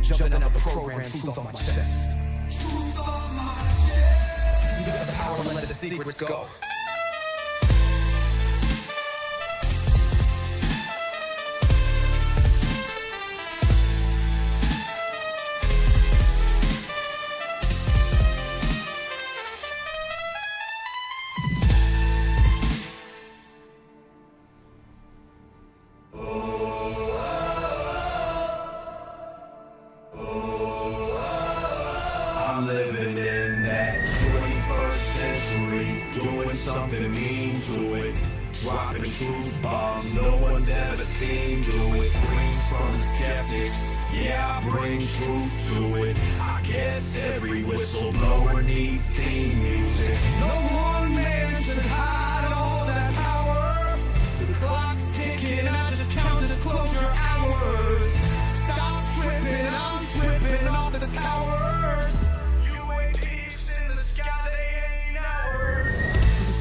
Jumping out the program, truth on my chest. Truth on my chest. You got the power to let the secrets go. I'm living in that 21st century, doing something mean to it, dropping truth bombs no one's ever seen do it. Screams from the skeptics, yeah, I bring truth to it. I guess every whistleblower needs theme music. No one man should hide all that power. The clock's ticking, I just count disclosure hours. Stop tripping, I'm tripping off the towers. UAPs in the sky, they ain't ours.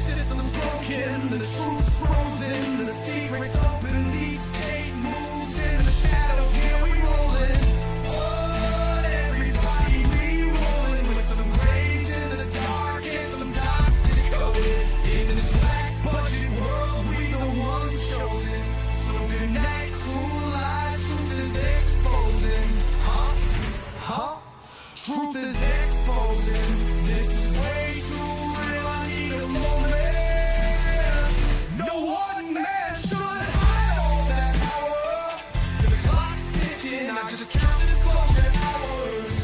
The system's broken, the truth's frozen, the secret's open, deep state moves in the shadows. Here we rollin', what everybody we rollin' with some grays in the dark and some toxic coded. In this black budget world, we the ones chosen. So good night, cruel lies, truth is exposing. Truth is exposing. This is way too real, I need a moment. No one man should hide all that power. The clock's ticking, I just count disclosure hours.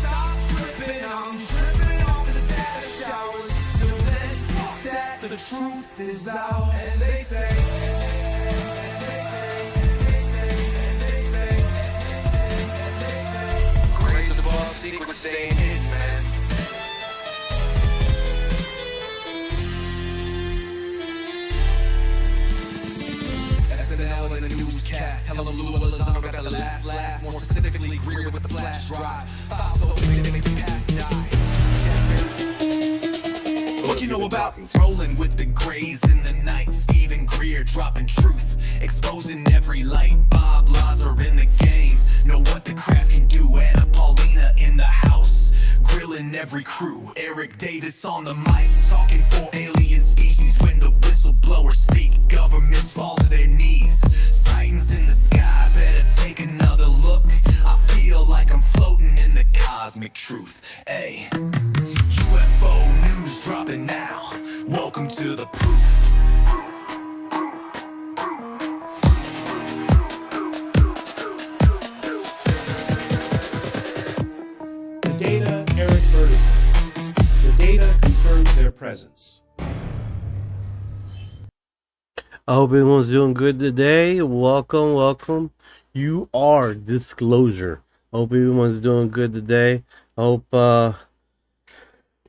Stop tripping, I'm tripping off the data showers. Till then, fuck that, the truth is out. And they say, grace above, secrets staying hidden, man. SNL in the newscast, tell them Lou Lazar got the last laugh. More specifically, Greer with the flash drive. Thoughts so big they make you pass die. What you know about rolling with the grays in the night? Stephen Greer dropping truth, exposing every light. Bob Lazar in the game, know what the craft can do. Anna Paulina in the house, grilling every crew. Eric Davis on the mic, talking for alien species. When the whistleblowers speak, governments fall to their knees. Sightings in the sky, better take another look. I feel like I'm floating in the cosmic truth. Ay, UFO news dropping now. Welcome to the proof. The data, Eric Ferguson. The data confirms their presence. I hope everyone's doing good today. Welcome. You are Disclosure. I hope everyone's doing good today. I hope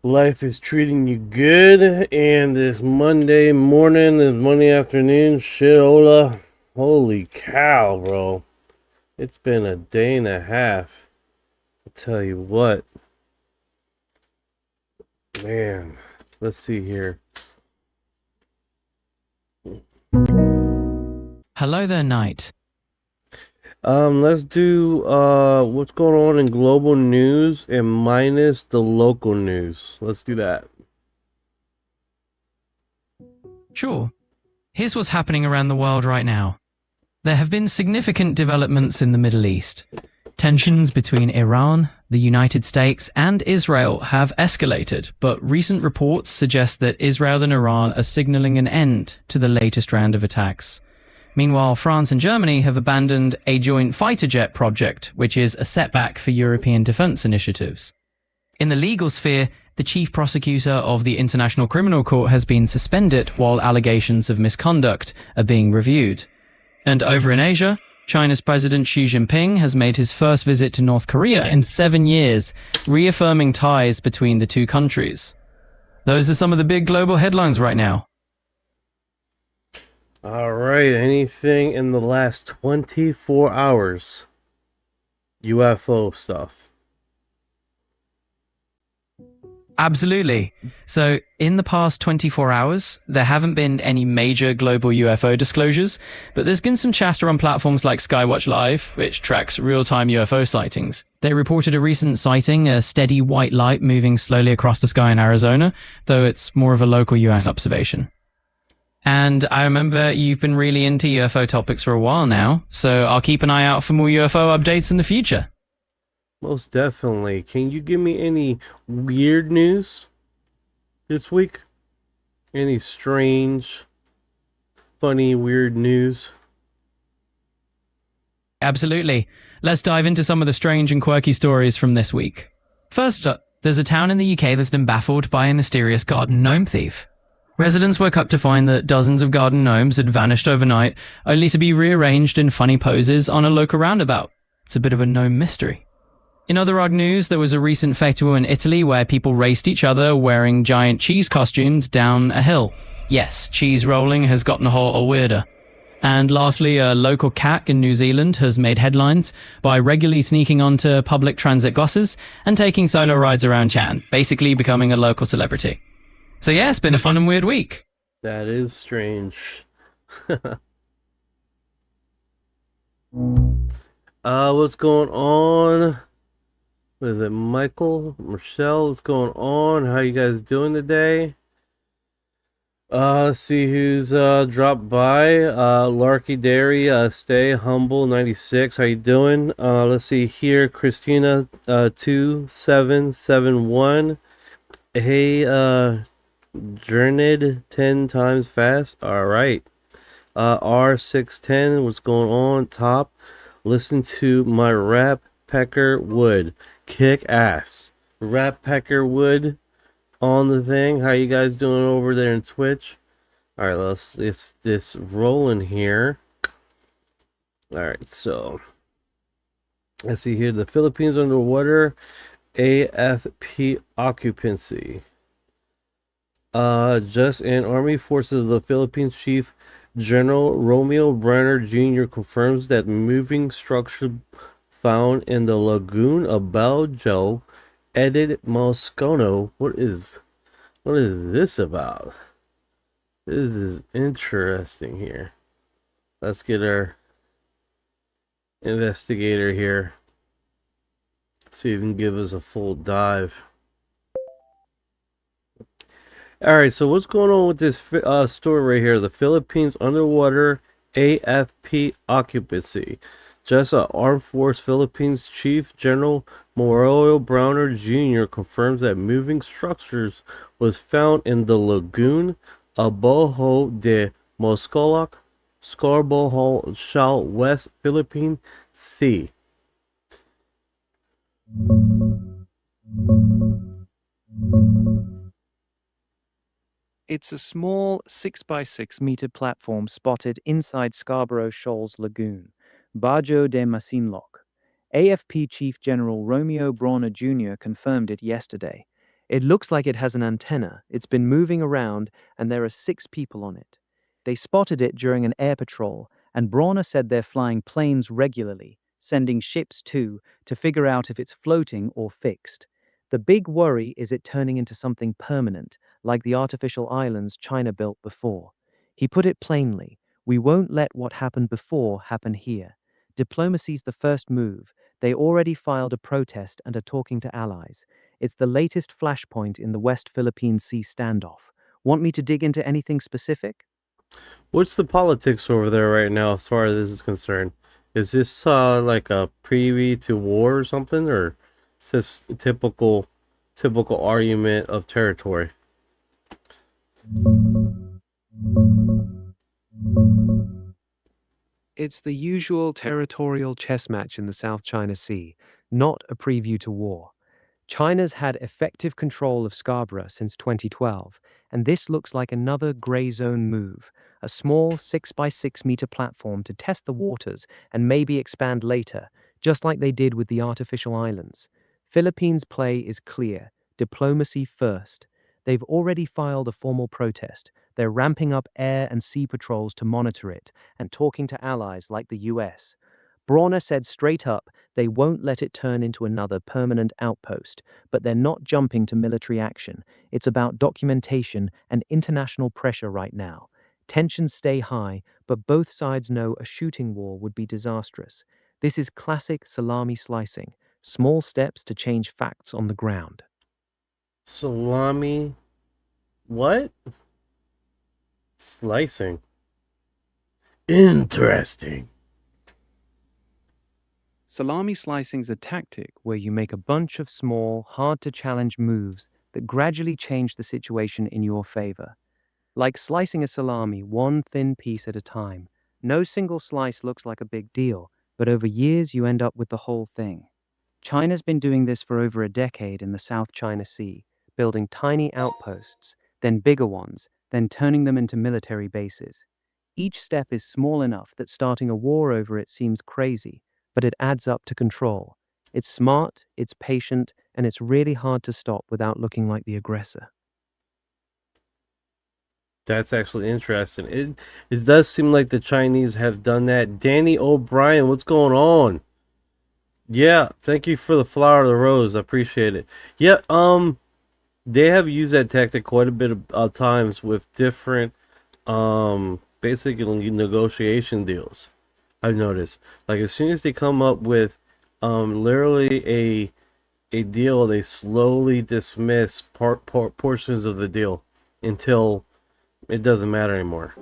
life is treating you good. And this Monday morning, this Monday afternoon, shit, hola. Holy cow, bro. It's been a day and a half. I'll tell you what. Man, let's see here. Hello there, Knight. Let's do what's going on in global news and minus the local news. Let's do that. Sure. Here's what's happening around the world right now. There have been significant developments in the Middle East. Tensions between Iran, the United States, and Israel have escalated, but recent reports suggest that Israel and Iran are signaling an end to the latest round of attacks. Meanwhile, France and Germany have abandoned a joint fighter jet project, which is a setback for European defense initiatives. In the legal sphere, the chief prosecutor of the International Criminal Court has been suspended while allegations of misconduct are being reviewed. And over in Asia, China's President Xi Jinping has made his first visit to North Korea in 7 years, reaffirming ties between the two countries. Those are some of the big global headlines right now. All right, anything in the last 24 hours? UFO stuff. Absolutely. So, in the past 24 hours, there haven't been any major global UFO disclosures, but there's been some chatter on platforms like Skywatch Live, which tracks real-time UFO sightings. They reported a recent sighting, a steady white light moving slowly across the sky in Arizona, though it's more of a local US observation. And I remember you've been really into UFO topics for a while now, so I'll keep an eye out for more UFO updates in the future. Most definitely. Can you give me any weird news this week? Any strange, funny, weird news? Absolutely. Let's dive into some of the strange and quirky stories from this week. First up, there's a town in the UK that's been baffled by a mysterious garden gnome thief. Residents woke up to find that dozens of garden gnomes had vanished overnight, only to be rearranged in funny poses on a local roundabout. It's a bit of a gnome mystery. In other odd news, there was a recent festival in Italy where people raced each other wearing giant cheese costumes down a hill. Yes, cheese rolling has gotten a whole weirder. And lastly, a local cat in New Zealand has made headlines by regularly sneaking onto public transit buses and taking solo rides around town, basically becoming a local celebrity. So yeah, it's been a fun and weird week. That is strange. What's going on? What is it, Michael, Michelle? What's going on? How you guys doing today? Let's see who's dropped by. Larky Dairy, Stay Humble 96. How you doing? Let's see here, Christina 2771. Hey, Journeyed 10 times fast. All right. R610. What's going on? Top. Listen to my rap Pecker Wood. Kick ass. Rap Pecker Wood on the thing. How you guys doing over there in Twitch? All right, let's get this rolling here. All right, so let's see here. The Philippines underwater. AFP occupancy. Just in Army Forces of the Philippines Chief General Romeo Brenner Jr. confirms that moving structure found in the lagoon of Baljo, Edit Moscono. What is this about? This is interesting here. Let's get our investigator here. See if he can give us a full dive. Alright, so what's going on with this story right here? The Philippines underwater AFP occupancy. Just Armed Force Philippines Chief General Mario Browner Jr. confirms that moving structures was found in the lagoon Aboho de Moscolac, Scarbohol, Shal, West Philippine Sea. It's a small 6x6 meter platform spotted inside Scarborough Shoals Lagoon, Bajo de Masinloc. AFP Chief General Romeo Brawner Jr. confirmed it yesterday. It looks like it has an antenna, it's been moving around, and there are 6 people on it. They spotted it during an air patrol, and Brawner said they're flying planes regularly, sending ships too, to figure out if it's floating or fixed. The big worry is it turning into something permanent, like the artificial islands China built before. He put it plainly, we won't let what happened before happen here. Diplomacy's the first move. They already filed a protest and are talking to allies. It's the latest flashpoint in the West Philippine Sea standoff. Want me to dig into anything specific? What's the politics over there right now as far as this is concerned? Is this like a preview to war or something, or is this a typical argument of territory? It's the usual territorial chess match in the South China Sea, not a preview to war. China's had effective control of Scarborough since 2012, and this looks like another grey zone move, a small 6x6 meter platform to test the waters and maybe expand later, just like they did with the artificial islands. Philippines' play is clear, diplomacy first. They've already filed a formal protest. They're ramping up air and sea patrols to monitor it and talking to allies like the US. Brawner said straight up they won't let it turn into another permanent outpost, but they're not jumping to military action. It's about documentation and international pressure right now. Tensions stay high, but both sides know a shooting war would be disastrous. This is classic salami slicing, small steps to change facts on the ground. Salami. What? Slicing. Interesting. Salami slicing is a tactic where you make a bunch of small, hard to challenge moves that gradually change the situation in your favor. Like slicing a salami one thin piece at a time. No single slice looks like a big deal, but over years you end up with the whole thing. China's been doing this for over a decade in the South China Sea, building tiny outposts, then bigger ones, then turning them into military bases. Each step is small enough that starting a war over it seems crazy, but it adds up to control. It's smart, it's patient, and it's really hard to stop without looking like the aggressor. That's actually interesting. It does seem like the Chinese have done that. Danny O'Brien, what's going on? Yeah, thank you for the flower of the rose. I appreciate it. Yeah, they have used that tactic quite a bit of times with different basically negotiation deals. I've noticed. Like as soon as they come up with literally a deal, they slowly dismiss portions of the deal until it doesn't matter anymore.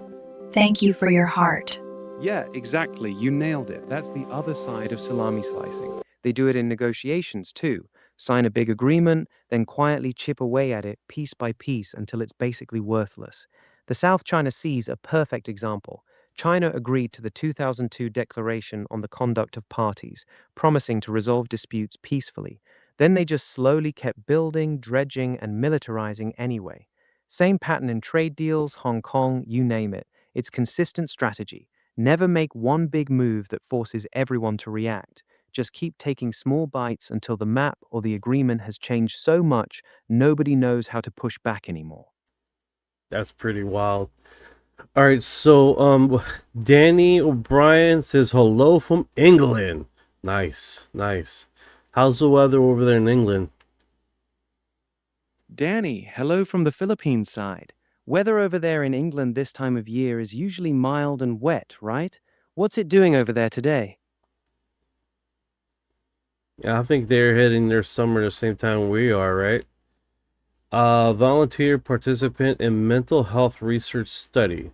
Thank you for your heart. Yeah, exactly. You nailed it. That's the other side of salami slicing. They do it in negotiations too. Sign a big agreement, then quietly chip away at it piece by piece until it's basically worthless. The South China Sea is a perfect example. China agreed to the 2002 Declaration on the Conduct of Parties, promising to resolve disputes peacefully. Then they just slowly kept building, dredging, and militarizing anyway. Same pattern in trade deals, Hong Kong, you name it. It's consistent strategy. Never make one big move that forces everyone to react. Just keep taking small bites until the map or the agreement has changed so much nobody knows how to push back anymore. That's pretty wild. All right, so Danny O'Brien says hello from England. Nice, nice. How's the weather over there in England? Danny, hello from the Philippine side. Weather over there in England this time of year is usually mild and wet, right? What's it doing over there today? Yeah, I think they're hitting their summer the same time we are, right? Volunteer participant in mental health research study.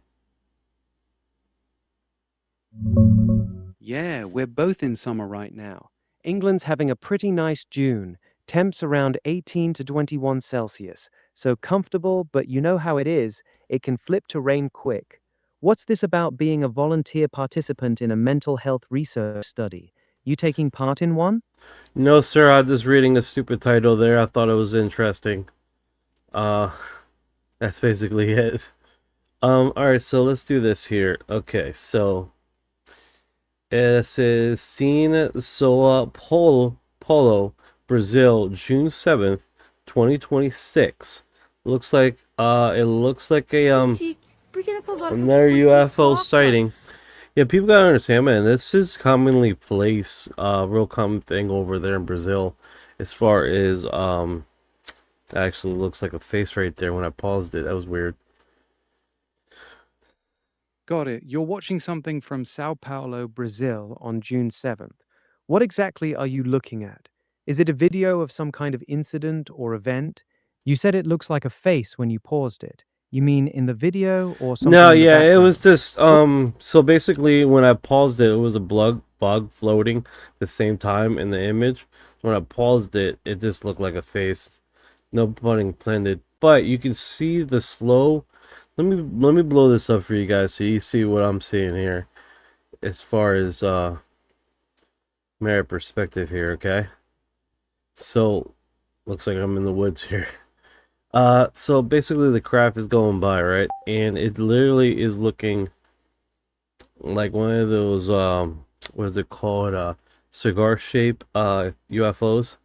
Yeah, we're both in summer right now. England's having a pretty nice June. Temps around 18 to 21 Celsius. So comfortable, but you know how it is. It can flip to rain quick. What's this about being a volunteer participant in a mental health research study? You taking part in one? No, sir, I'm just reading a stupid title there. I thought it was interesting. That's basically it. Alright, so let's do this here. Okay, so it says Sao Paulo, Brazil, June 7th, 2026. Looks like it looks like a another UFO sighting. Yeah, people gotta understand, man, this is commonly placed, real common thing over there in Brazil. As far as actually looks like a face right there when I paused it. That was weird. Got it. You're watching something from Sao Paulo, Brazil on June 7th. What exactly are you looking at? Is it a video of some kind of incident or event? You said it looks like a face when you paused it. You mean in the video or something? No, in the yeah, it was background? just so basically when I paused it, it was a bug floating the same time in the image. When I paused it, it just looked like a face. No pun intended. But you can see the slow. Let me blow this up for you guys so you see what I'm seeing here as far as mirror perspective here, okay? So looks like I'm in the woods here. So basically the craft is going by, right? And it literally is looking like one of those what is it called? Cigar shape UFOs.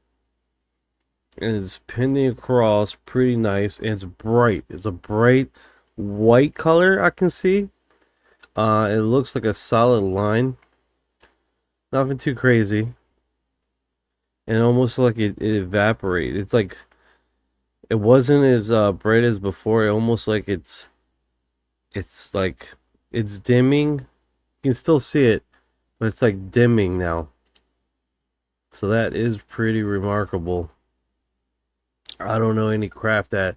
And it's pinning across pretty nice, and it's bright. It's a bright white color I can see. It looks like a solid line. Nothing too crazy. And almost like it evaporated. It's like it wasn't as bright as before. It almost like it's like it's dimming. You can still see it, but it's like dimming now. So that is pretty remarkable. I don't know any craft that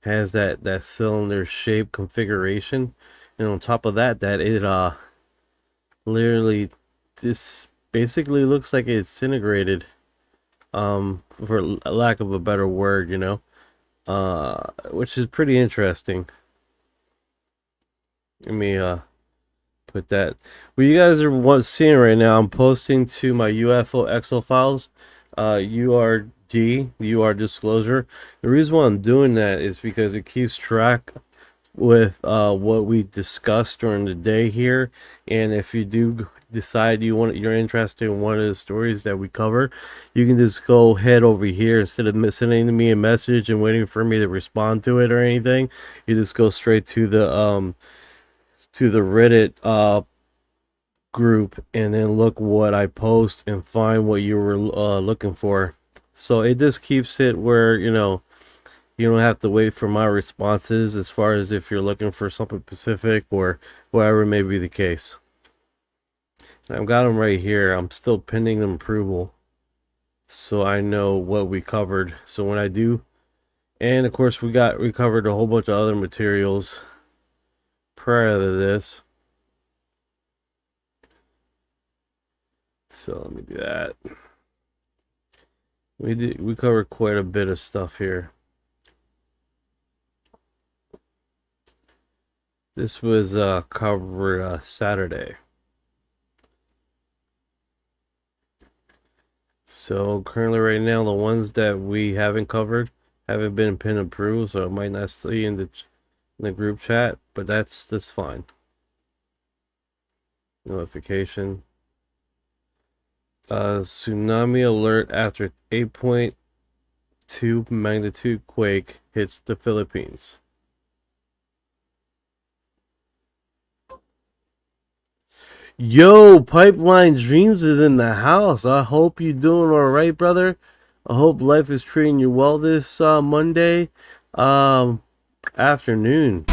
has that cylinder shape configuration, and on top of that it literally this basically looks like it disintegrated, for lack of a better word, you know, which is pretty interesting. Let me put that. What you guys are seeing right now, I'm posting to my UFO Excel files, UR disclosure. The reason why I'm doing that is because it keeps track with what we discussed during the day here, and if you do decide you're interested in one of the stories that we cover, you can just go head over here instead of sending me a message and waiting for me to respond to it or anything. You just go straight to the Reddit group and then look what I post and find what you were looking for. So it just keeps it where, you know, you don't have to wait for my responses as far as if you're looking for something specific or whatever may be the case. I've got them right here. I'm still pending them approval, so I know what we covered. So when I do, and of course we covered a whole bunch of other materials prior to this. So let me do that. We covered quite a bit of stuff here. This was covered Saturday. So currently right now the ones that we haven't covered haven't been pin approved, so it might not see in the group chat, but that's fine. Notification. Tsunami alert after 8.2 magnitude quake hits the Philippines. Yo, Pipeline Dreams is in the house. I hope you're doing all right, brother. I hope life is treating you well this Monday afternoon.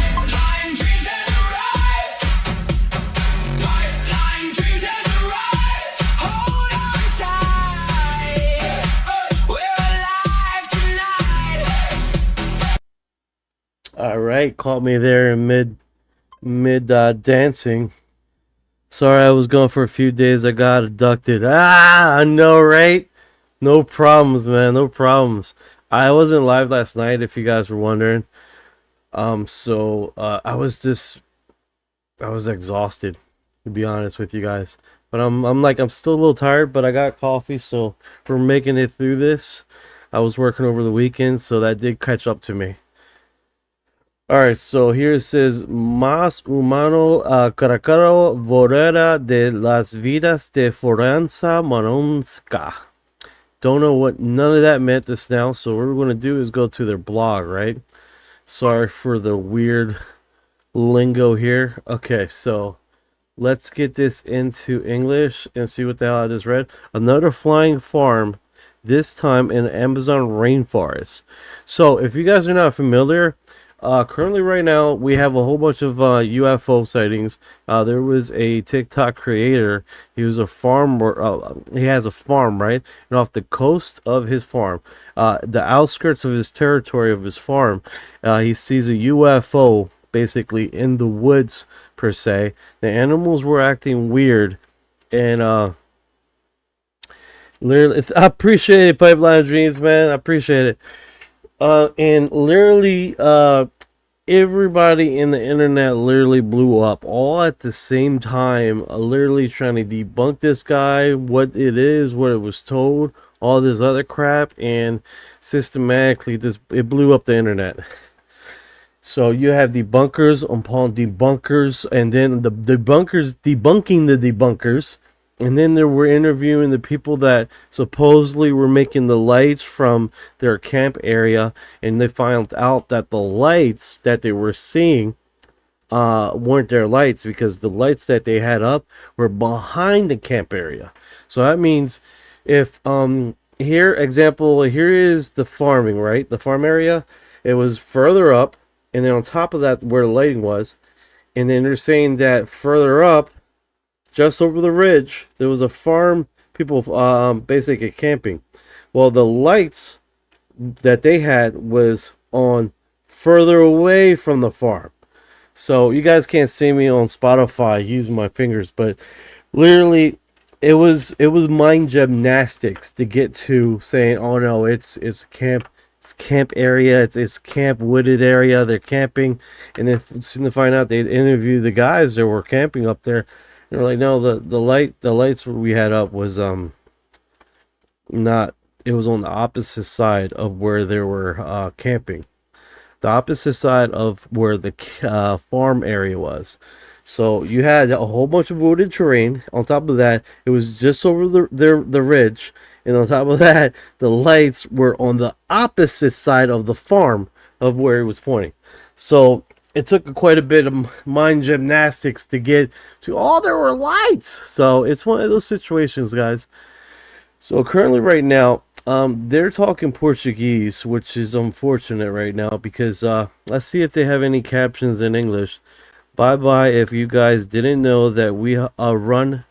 All right, caught me there in mid dancing. Sorry, I was gone for a few days. I got abducted. I know, right? No problems, man. No problems. I wasn't live last night, if you guys were wondering. I was exhausted, to be honest with you guys. But I'm still a little tired, but I got coffee, so we're making it through this. I was working over the weekend, so that did catch up to me. Alright, so here it says Más humano caracaro vorera de las vidas de Foranza Mononska. Don't know what none of that meant just now, so what we're going to do is go to their blog, right? Sorry for the weird lingo here. Okay, so let's get this into English and see what the hell I just read. Another flying farm, this time in Amazon rainforest. So if you guys are not familiar, currently right now we have a whole bunch of UFO sightings. There was a TikTok creator. He was a farmer. He has a farm, right? And off the coast of his farm, the outskirts of his territory of his farm, he sees a UFO basically in the woods per se. The animals were acting weird, and literally, I appreciate it, Pipeline Dreams, man. I appreciate it. And literally, everybody in the internet literally blew up all at the same time, literally trying to debunk this guy, what it is, what it was told, all this other crap, and systematically it blew up the internet. So you have debunkers upon debunkers, and then the debunkers debunking the debunkers. And then they were interviewing the people that supposedly were making the lights from their camp area, and they found out that the lights that they were seeing weren't their lights, because the lights that they had up were behind the camp area. So that means if here is the farming, right? The farm area. It was further up, and then on top of that where the lighting was, and then they're saying that further up, just over the ridge, there was a farm, people basically camping. Well, the lights that they had was on further away from the farm. So you guys can't see me on Spotify using my fingers, but literally it was mind gymnastics to get to saying, oh no, it's camp area, it's camp wooded area, they're camping. And then soon to find out, they'd interview the guys that were camping up there. They're like, no, the lights we had up was not, it was on the opposite side of where they were camping, the opposite side of where the farm area was. So you had a whole bunch of wooded terrain. On top of that, it was just over the ridge, and on top of that, the lights were on the opposite side of the farm of where it was pointing. So it took quite a bit of mind gymnastics to get to, oh, there were lights. So it's one of those situations, guys. So currently right now, they're talking Portuguese, which is unfortunate right now, because let's see if they have any captions in English. Bye bye if you guys didn't know that we run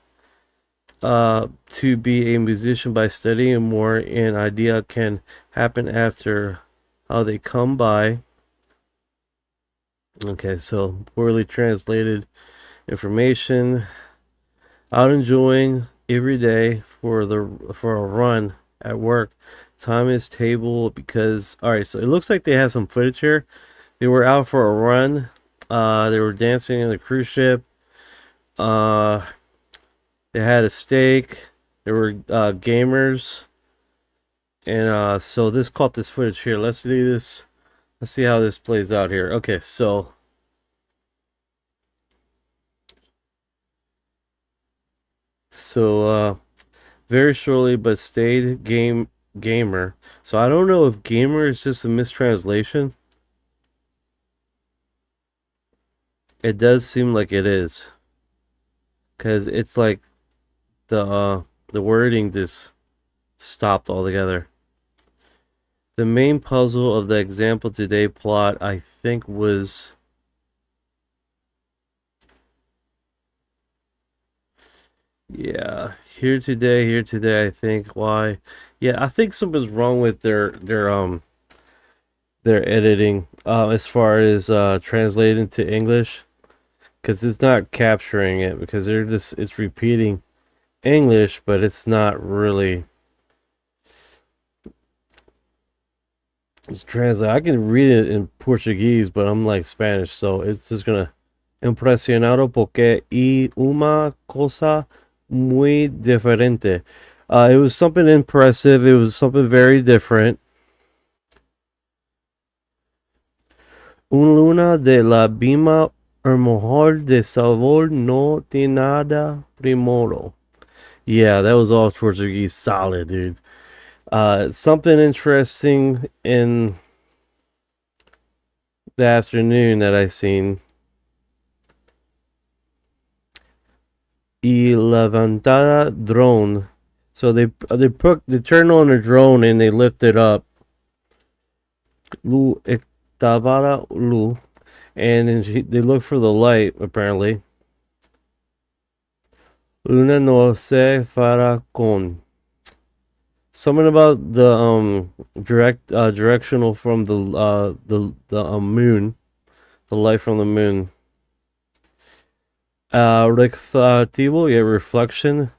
to be a musician by studying more, and idea can happen after how they come by. Okay, so poorly translated information. Out enjoying every day for a run at work. Time is table because, all right, so it looks like they have some footage here. They were out for a run. They were dancing in the cruise ship. They had a steak. There were gamers, and so this caught this footage here. Let's do this. Let's see how this plays out here. Okay, so very shortly, but stayed gamer. So I don't know if gamer is just a mistranslation. It does seem like it is, because it's like the wording just stopped altogether. The main puzzle of the example today plot, I think, was here today. I think why. Yeah, I think something's wrong with their editing as far as translating to English, because it's not capturing it, because it's repeating English, but it's not really. It's translate. I can read it in Portuguese, but I'm like Spanish, so it's just gonna impresionado porque y una cosa muy diferente. It was something impressive. It was something very different. Un luna de la bima hermosor de sabor no tiene nada primero. Yeah, that was all Portuguese solid, dude. Something interesting in the afternoon that I seen. Y levantada drone. So they turn on a drone and they lift it up. Lu estaba lu, and then they look for the light apparently. Luna no se fará con. Something about the directional from the moon, the light from the moon. Reflectivo, yeah, reflection.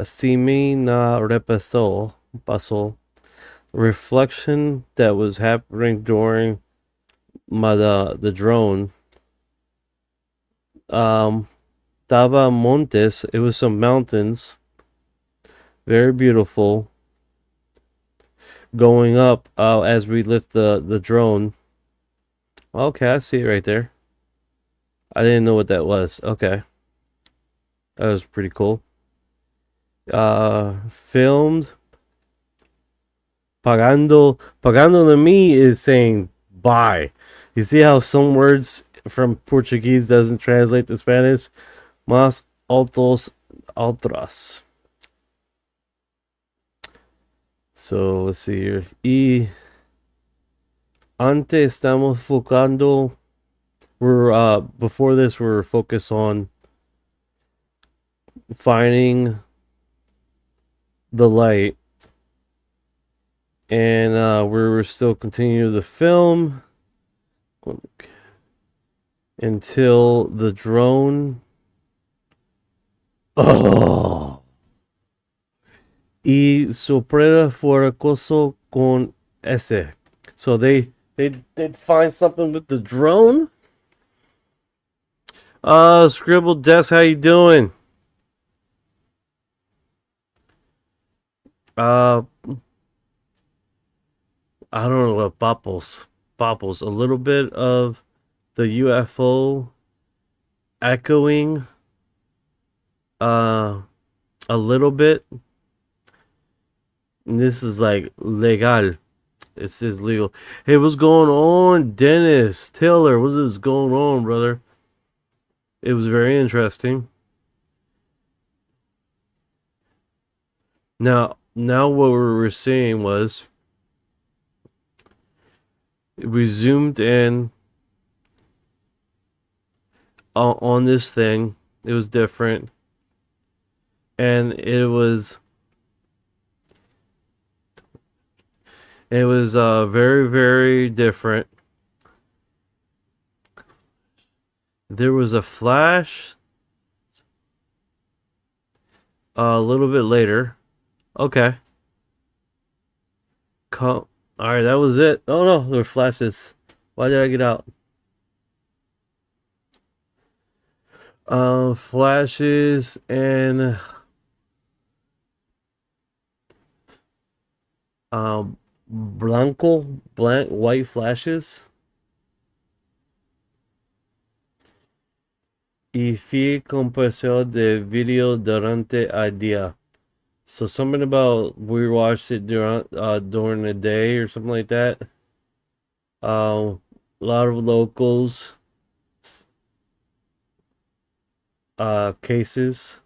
Simi na pasó. Reflection that was happening during the drone. Tava montes, it was some mountains. Very beautiful. Going up as we lift the drone. Okay, I see it right there. I didn't know what that was. Okay. That was pretty cool. Filmed. Pagando to me is saying bye. You see how some words from Portuguese doesn't translate to Spanish? Más altos otras. So let's see here. Y ante estamos focando. We're before this we're focused on finding the light, and we're still continuing the film until the drone. Oh, y sorpresa foracoso con ese. So they did find something with the drone. Scribble Desk, how you doing? I don't know what Popples. A little bit of the UFO echoing. A little bit. And this is like legal. It says legal. Hey, what's going on, Dennis Taylor? What's going on, brother? It was very interesting. Now what we were seeing was we zoomed in on this thing. It was different, and it was very, very different. There was a flash a little bit later. Okay. All right, that was it. Oh no, there were flashes. Why did I get out? Flashes and blank white flashes. Y fui compresión de video durante el día. So something about we watched it during the day or something like that. A lot of locals cases.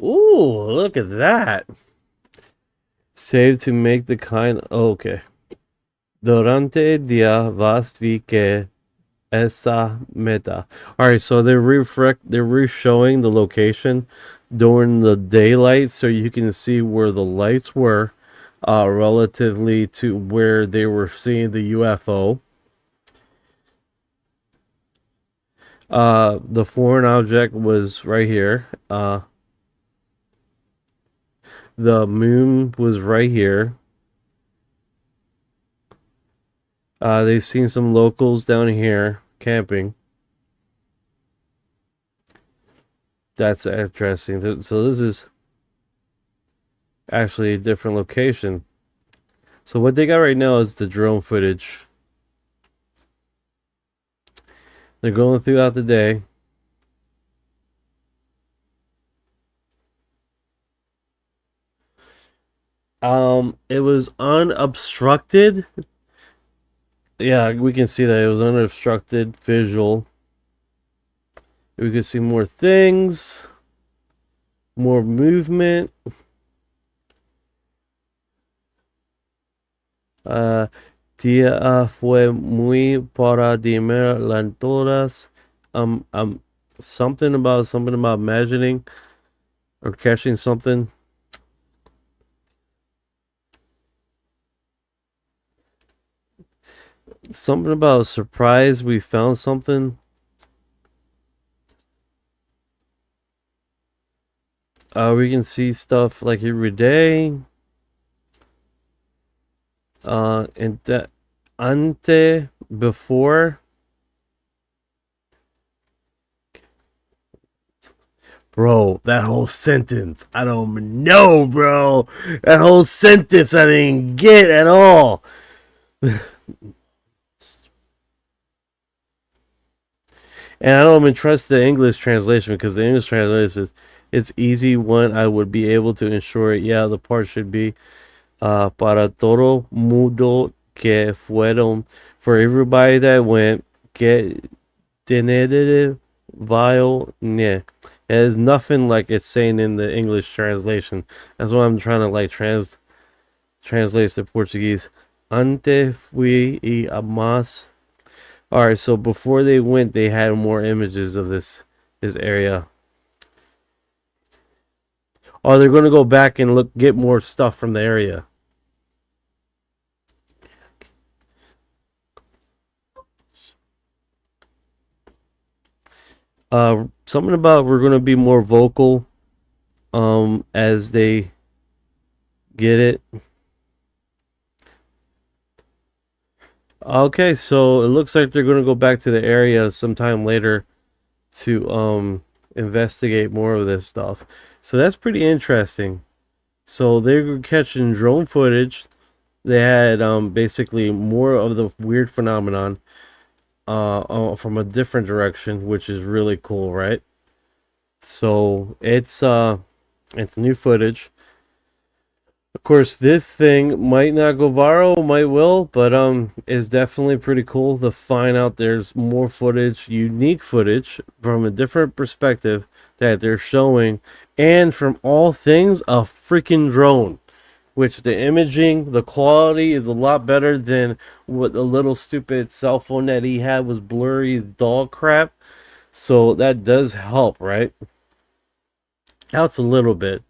Ooh, look at that. Save to make the kind. Oh, okay. Durante el día vas vi que esa meta. All right, so they're re-showing the location during the daylight, so you can see where the lights were, relatively to where they were seeing the UFO. The foreign object was right here. The moon was right here. They've seen some locals down here camping. That's interesting. So this is actually a different location. So what they got right now is the drone footage. They're going throughout the day. It was unobstructed. Yeah, we can see that it was unobstructed visual. We could see more things, more movement. Día fue muy para dimir lantoras. Something about imagining or catching something. Something about a surprise. We found something. We can see stuff like every day. And that ante before. Bro, that whole sentence, I don't know, bro. That whole sentence I didn't get at all. And I don't even trust the English translation, because the English translation is it's easy one. I would be able to ensure it. Yeah, the part should be para todo mundo que fueron, for everybody that went, que tener Violne. It is nothing like it's saying in the English translation. That's why I'm trying to like translate to Portuguese. Ante fui e amas. All right, so before they went, they had more images of this area. Oh, they're gonna go back and get more stuff from the area. Something about we're gonna be more vocal, as they get it. Okay, so it looks like they're gonna go back to the area sometime later to investigate more of this stuff. So that's pretty interesting. So they're catching drone footage. They had basically more of the weird phenomenon from a different direction, which is really cool, right? So it's new footage. Of course, this thing might not go viral, might will, but it's definitely pretty cool to find out there's more footage, unique footage from a different perspective that they're showing, and from all things, a freaking drone. Which the imaging, the quality is a lot better than what the little stupid cell phone that he had was blurry dog crap. So that does help, right? Helps a little bit.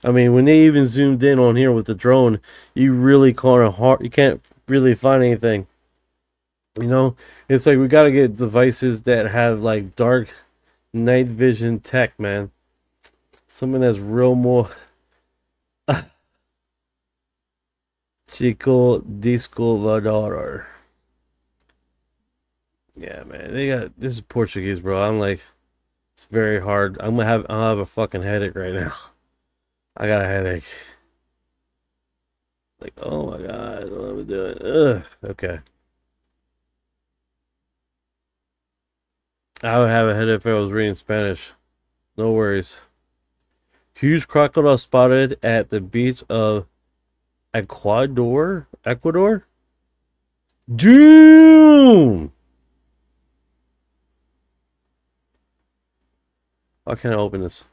I mean, when they even zoomed in on here with the drone, you really you can't really find anything. You know, it's like we got to get devices that have like dark night vision tech, man. Something that's real more. Chico Disco Vador. Yeah, man. This is Portuguese, bro. I'm like, it's very hard. I'll have a fucking headache right now. I got a headache. Like, oh my god, what am I doing? Ugh. Okay. I would have a headache if I was reading Spanish. No worries. Huge crocodile spotted at the beach of Ecuador? Doom! How can I open this?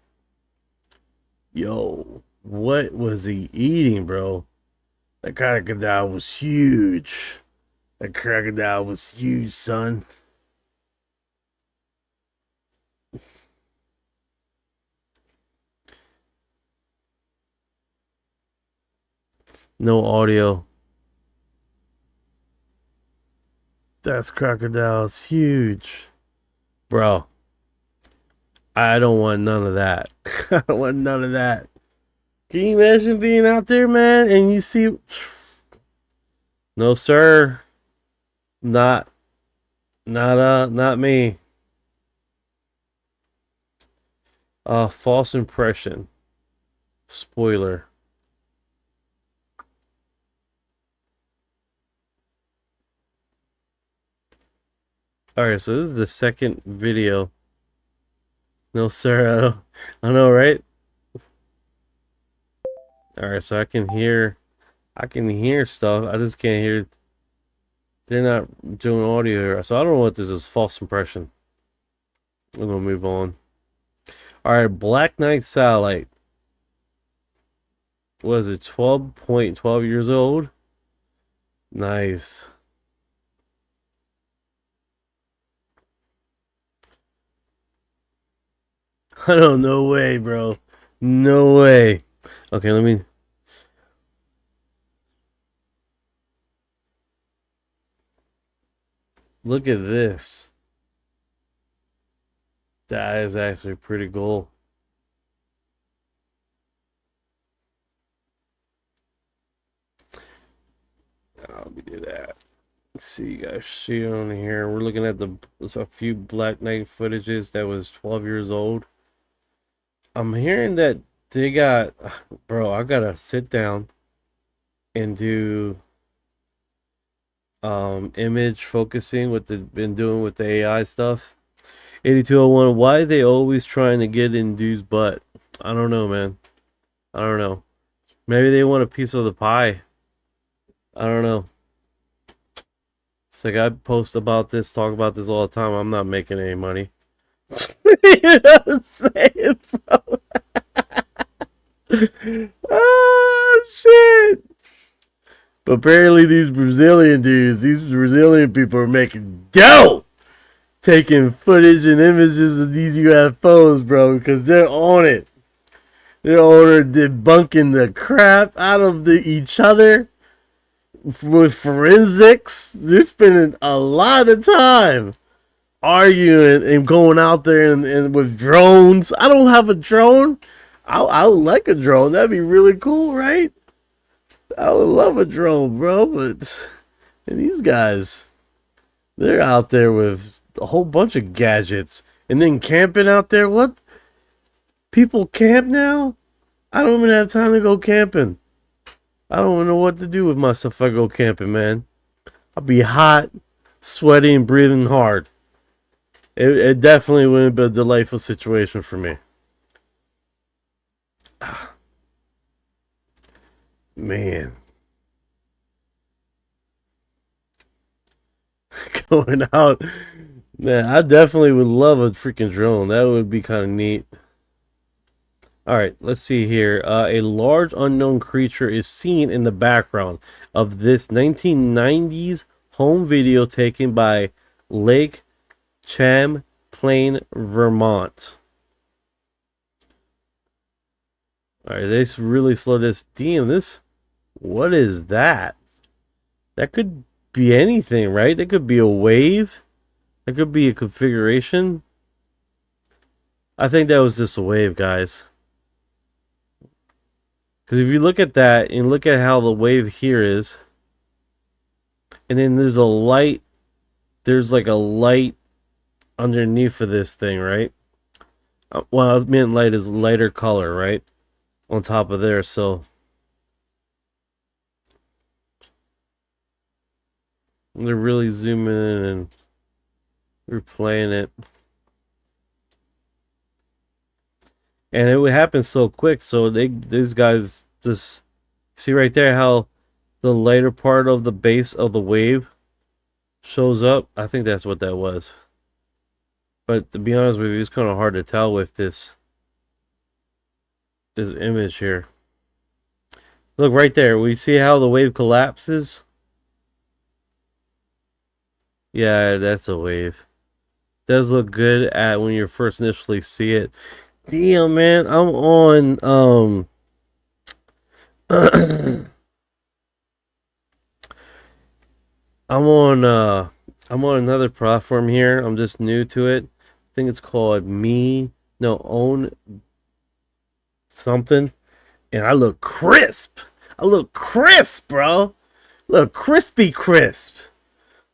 Yo, what was he eating, bro? That crocodile was huge. That crocodile was huge, son. No audio. That's crocodile's huge. Bro. I don't want none of that. I don't want none of that. Can you imagine being out there, man, and you see... No, sir. Not me. False impression. Spoiler. Alright, so this is the second video. No, sir. I know, right? Alright, so I can hear stuff. I just can't hear. They're not doing audio here. So I don't know what this is. False impression. I'm gonna move on. Alright, Black Knight satellite. What is it? 12 years old? Nice. I don't know. No way, bro. No way. Okay, let me. Look at this. That is actually pretty cool. Let me do that. Let's see, you guys see on here. We're looking at a few Black Knight footages that was 12 years old. I'm hearing that they got, bro, I gotta sit down and do image focusing, what they've been doing with the AI stuff. 8201, why are they always trying to get in dude's butt? I don't know, man. I don't know. Maybe they want a piece of the pie. I don't know. It's like I post about this, talk about this all the time. I'm not making any money. You know what I'm saying, bro? Oh, shit. But apparently these Brazilian people are making dough taking footage and images of these UFOs, bro, because they're on it. They're on it, debunking the crap out of each other with forensics. They're spending a lot of time arguing and going out there and with drones. I don't have a drone. I would like a drone. That'd be really cool, right? I would love a drone, bro. But and these guys, they're out there with a whole bunch of gadgets and then camping out there. What? People camp now? I don't even have time to go camping. I don't even know what to do with myself if I go camping, man. I'll be hot, sweaty, and breathing hard. It definitely wouldn't be a delightful situation for me. Man. Going out. Man, I definitely would love a freaking drone. That would be kind of neat. Alright, let's see here. A large unknown creature is seen in the background of this 1990s home video taken by Lake Champlain, Vermont. Alright, they really slow this. Damn, this. What is that? That could be anything, right? That could be a wave. That could be a configuration. I think that was just a wave, guys. Because if you look at that and look at how the wave here is, and then there's a light, there's like a light underneath of this thing, right? Well, I meant light is lighter color, right? On top of there, so they're really zooming in and replaying it. And it would happen so quick, so these guys just see right there how the lighter part of the base of the wave shows up. I think that's what that was. But to be honest with you, it's kind of hard to tell with this image here. Look right there. We see how the wave collapses. Yeah, that's a wave. Does look good at when you first initially see it. Damn, man, I'm on I'm on another platform here. I'm just new to it. I think it's called Own something. And I look crisp. I look crisp, bro. Look crispy crisp.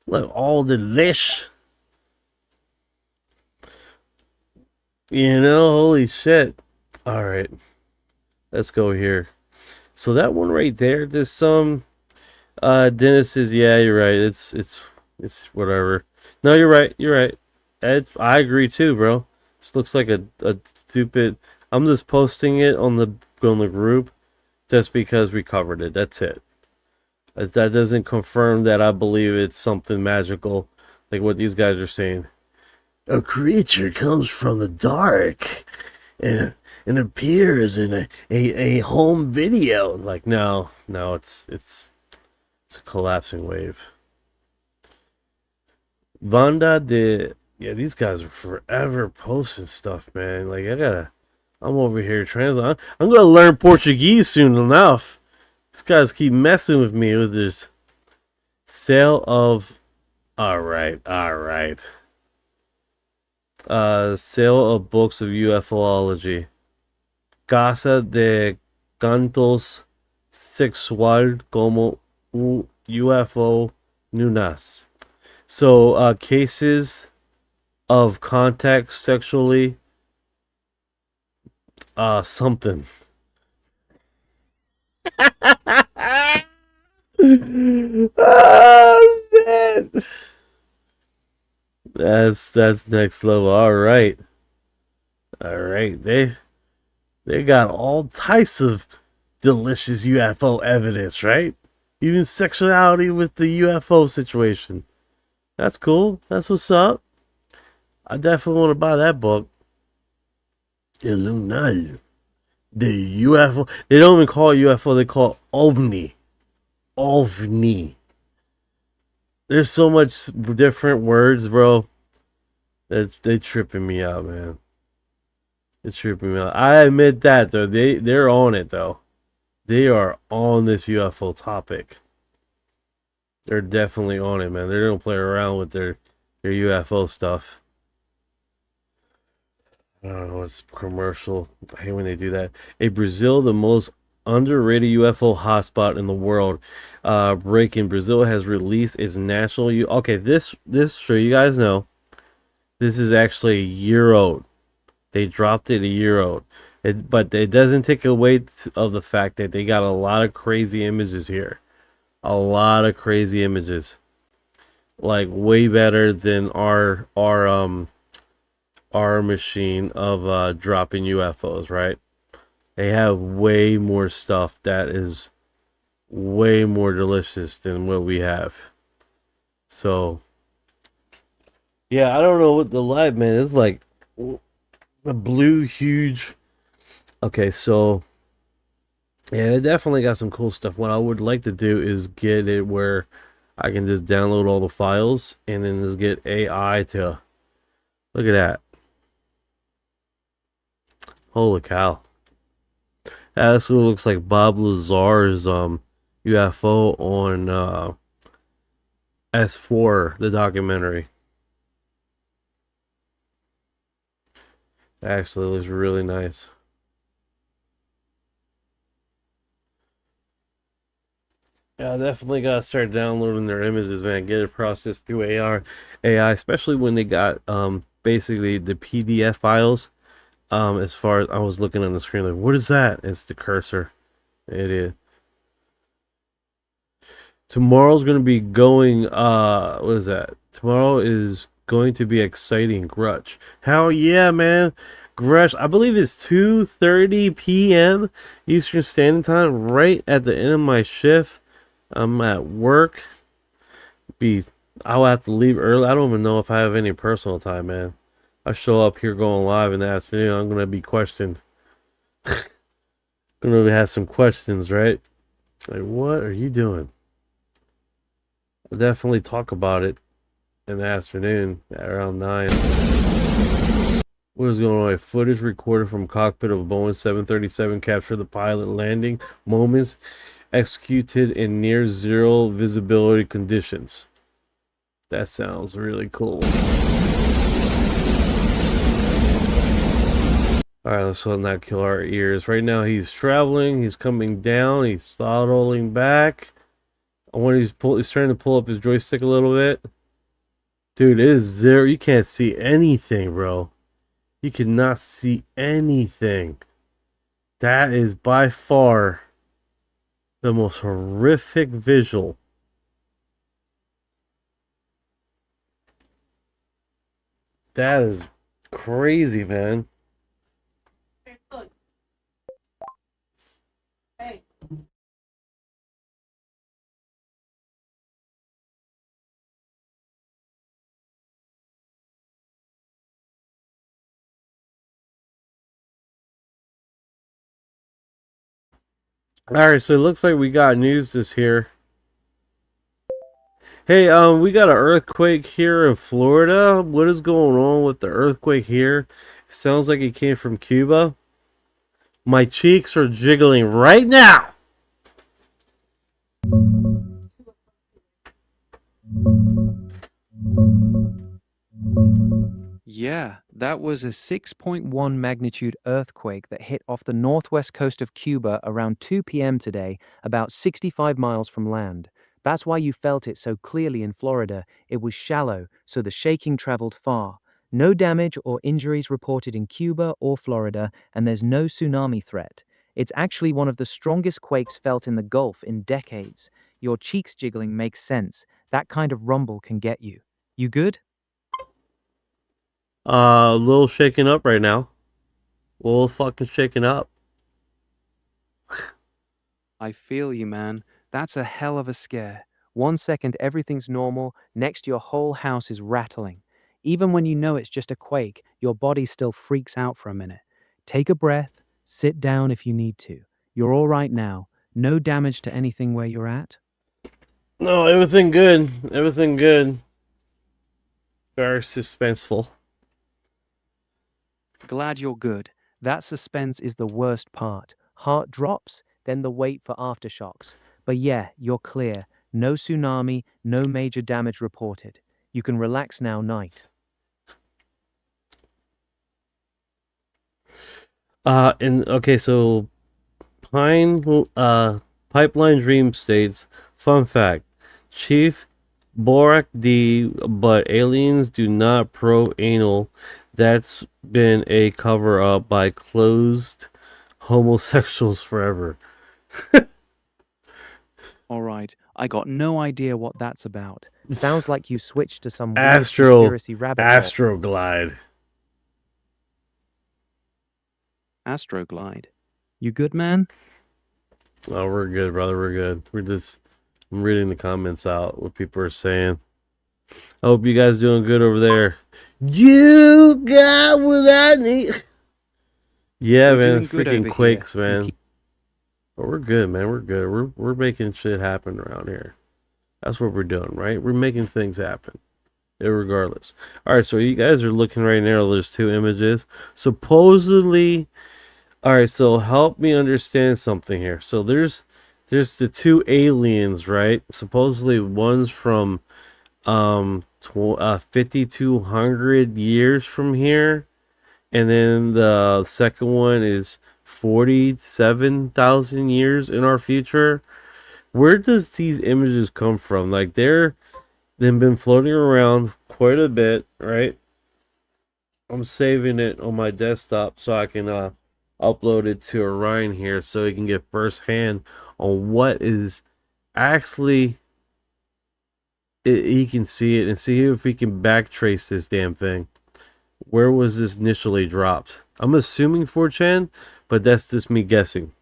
Look all delish. You know, holy shit. All right. Let's go here. So that one right there, this Dennis says, yeah, you're right. It's whatever. No, you're right. You're right. I agree too, bro. This looks like a stupid. I'm just posting it on the group just because we covered it. That's it. That doesn't confirm that I believe it's something magical, like what these guys are saying. A creature comes from the dark and appears in a home video. Like, no, it's a collapsing wave. Yeah, these guys are forever posting stuff, man. Like, I'm over here translating. I'm gonna learn Portuguese soon enough. These guys keep messing with me with this sale of. All right. Sale of books of UFOlogy. Casa de Cantos Sexual como UFO Nunas. So, cases of contact sexually, something. Oh, man. That's next level. All right. They got all types of delicious UFO evidence, right? Even sexuality with the UFO situation. That's cool. That's what's up. I definitely want to buy that book. Illuminati. The UFO. They don't even call it UFO. They call it OVNI. OVNI. There's so much different words, bro. They tripping me out, man. It's tripping me out. I admit that though. They're on it though. They are on this UFO topic. They're definitely on it, man. They don't play around with their UFO stuff. I don't know. It's commercial. I hate when they do that. Brazil, the most underrated UFO hotspot in the world. Breaking. Brazil has released its national. Okay, this so you guys know. This is actually a year old. They dropped it a year old. But it doesn't take away of the fact that they got a lot of crazy images here. A lot of crazy images. Like way better than our machine of dropping UFOs, right? They have way more stuff that is way more delicious than what we have. So yeah, I don't know what the light, man. It's like the blue huge. Okay, so yeah, it definitely got some cool stuff. What I would like to do is get it where I can just download all the files and then just get AI to look at that. Holy cow. That actually looks like Bob Lazar's UFO on S4, the documentary. That actually looks really nice. Yeah, I definitely gotta start downloading their images, man. Get it processed through AI, especially when they got basically the PDF files. As far as I was looking on the screen, like, what is that? It's the cursor. It is. Tomorrow's gonna be going. What is that? Tomorrow is going to be exciting. Grush. Hell yeah, man! Grush. I believe it's 2:30 p.m. Eastern Standard Time. Right at the end of my shift. I'm at work. I'll have to leave early. I don't even know if I have any personal time, man. I show up here going live in the afternoon. I'm gonna be questioned. Gonna have some questions, right? Like, what are you doing? I'll definitely talk about it in the afternoon at around 9. What is going on? Footage recorded from cockpit of a Boeing 737 captured the pilot landing moments executed in near zero visibility conditions. That sounds really cool. Alright, let's not kill our ears. Right now he's traveling, he's coming down, he's throttling back. I wonder he's trying to pull up his joystick a little bit. Dude, it is zero. You can't see anything, bro. You cannot see anything. That is by far the most horrific visual. That is crazy, man. Hey. Alright, so it looks like we got news this here. Hey, we got an earthquake here in Florida. What is going on with the earthquake here? It sounds like it came from Cuba. My cheeks are jiggling right now. Yeah, that was a 6.1 magnitude earthquake that hit off the northwest coast of Cuba around 2 p.m. today, about 65 miles from land. That's why you felt it so clearly in Florida. It was shallow, so the shaking traveled far. No damage or injuries reported in Cuba or Florida, and there's no tsunami threat. It's actually one of the strongest quakes felt in the Gulf in decades. Your cheeks jiggling makes sense. That kind of rumble can get you. You good? A little shaken up right now. A little fucking shaken up. I feel you, man. That's a hell of a scare. 1 second everything's normal, next your whole house is rattling. Even when you know it's just a quake, your body still freaks out for a minute. Take a breath, sit down if you need to. You're all right now. No damage to anything where you're at? No, everything good. Everything good. Very suspenseful. Glad you're good. That suspense is the worst part. Heart drops, then the wait for aftershocks. But yeah, you're clear. No tsunami, no major damage reported. You can relax now, Knight. And okay, so Pipeline Dream states, fun fact, Chief Borak D, but aliens do not probe anal. That's been a cover up by closed homosexuals forever. All right, I got no idea what that's about. Sounds like you switched to some weird Astro conspiracy rabbit hole. Astroglide. Astroglide. You good, man? Oh, we're good, brother. We're good. I'm reading the comments out, what people are saying. I hope you guys doing good over there. You got what I need. Yeah, We're man. doing good Freaking over quakes, here. man. But we're good, man. We're good. We're making shit happen around here. That's what we're doing, right? We're making things happen. Irregardless. Alright, so you guys are looking right now. There's two images. Supposedly. Alright, so help me understand something here. So there's the two aliens, right? Supposedly one's from 5200 years from here, and then the second one is 47,000 years in our future. Where does these images come from? Like they've been floating around quite a bit, right? I'm saving it on my desktop so I can upload it to Orion here so he can get firsthand on what is actually he can see it and see if we can backtrace this damn thing. Where was this initially dropped? I'm assuming 4chan, but that's just me guessing.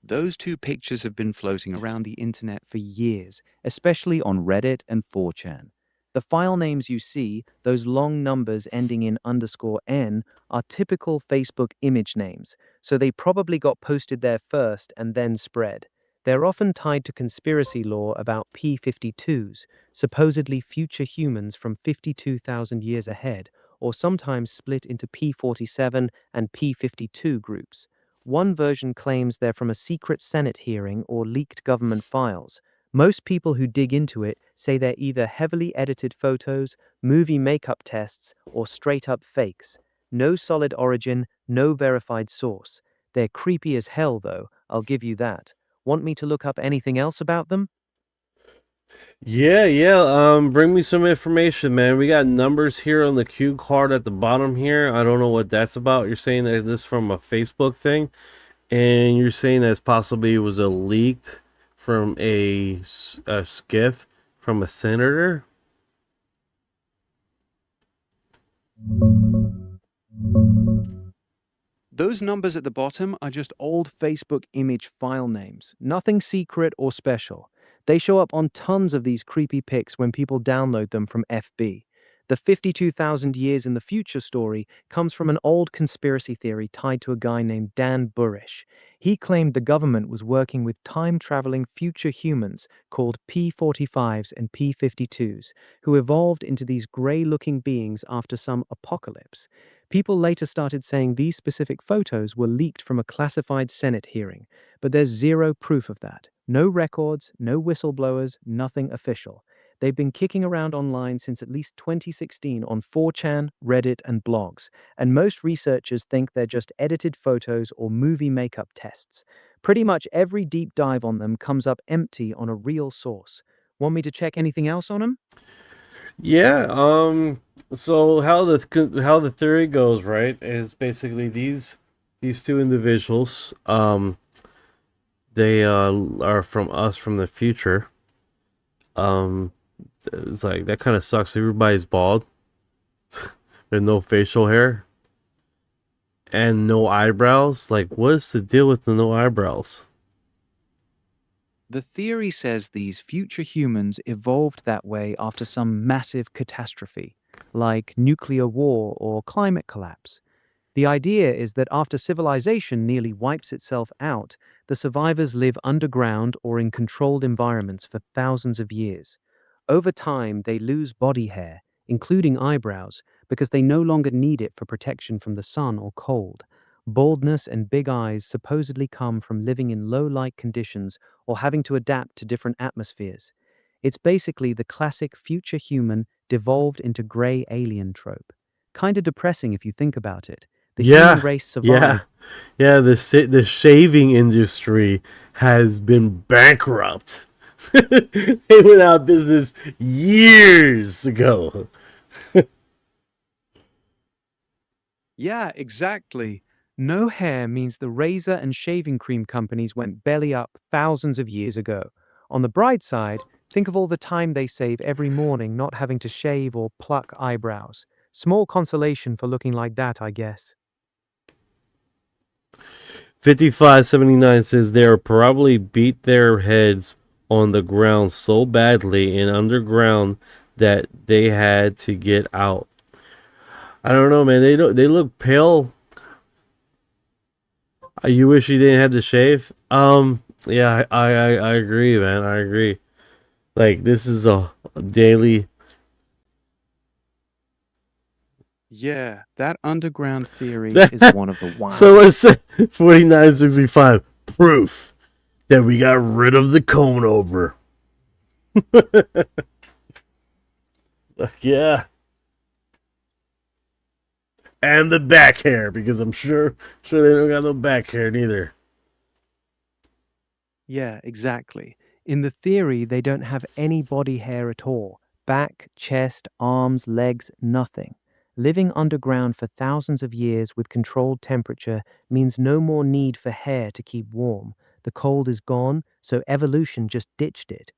Those two pictures have been floating around the internet for years, especially on Reddit and 4chan. The file names you see, those long numbers ending in _n, are typical Facebook image names, so they probably got posted there first and then spread. They're often tied to conspiracy lore about P-52s, supposedly future humans from 52,000 years ahead, or sometimes split into P-47 and P-52 groups. One version claims they're from a secret Senate hearing or leaked government files. Most people who dig into it say they're either heavily edited photos, movie makeup tests, or straight-up fakes. No solid origin, no verified source. They're creepy as hell, though, I'll give you that. Want me to look up anything else about them? Yeah. Bring me some information, man. We got numbers here on the cue card at the bottom here. I don't know what that's about. You're saying that this is from a Facebook thing, and you're saying that possibly was a leaked from a skiff from a senator. Those numbers at the bottom are just old Facebook image file names. Nothing secret or special. They show up on tons of these creepy pics when people download them from FB. The 52,000 years in the future story comes from an old conspiracy theory tied to a guy named Dan Burish. He claimed the government was working with time-traveling future humans called P-45s and P-52s, who evolved into these gray-looking beings after some apocalypse. People later started saying these specific photos were leaked from a classified Senate hearing, but there's zero proof of that. No records, no whistleblowers, nothing official. They've been kicking around online since at least 2016 on 4chan, Reddit, and blogs, and most researchers think they're just edited photos or movie makeup tests. Pretty much every deep dive on them comes up empty on a real source. Want me to check anything else on them? Yeah. So how the theory goes, right, is basically these two individuals. They are from us from the future. It's like that kind of sucks. Everybody's bald, with no facial hair, and no eyebrows. Like, what is the deal with the no eyebrows? The theory says these future humans evolved that way after some massive catastrophe. like nuclear war or climate collapse. The idea is that after civilization nearly wipes itself out, the survivors live underground or in controlled environments for thousands of years. Over time, they lose body hair, including eyebrows, because they no longer need it for protection from the sun or cold. Baldness and big eyes supposedly come from living in low light conditions or having to adapt to different atmospheres. It's basically the classic future human devolved into gray alien trope. Kinda depressing if you think about it. The human race survived. Yeah. The shaving industry has been bankrupt. They went out of business years ago. Yeah, exactly. No hair means the razor and shaving cream companies went belly up thousands of years ago. On the bright side, think of all the time they save every morning not having to shave or pluck eyebrows. Small consolation for looking like that, I guess. 5579 says they are probably beat their heads on the ground so badly in underground that they had to get out. I don't know, man. They look pale. You wish you didn't have to shave. Yeah, I agree, man. I agree. Like, this is a daily. Yeah, that underground theory That- is one of the wild. So it's 4965 proof that we got rid of the cone over. Yeah. And the back hair, because I'm sure they don't got no back hair neither. Yeah, exactly. In the theory, they don't have any body hair at all. Back, chest, arms, legs, nothing. Living underground for thousands of years with controlled temperature means no more need for hair to keep warm. The cold is gone, so evolution just ditched it.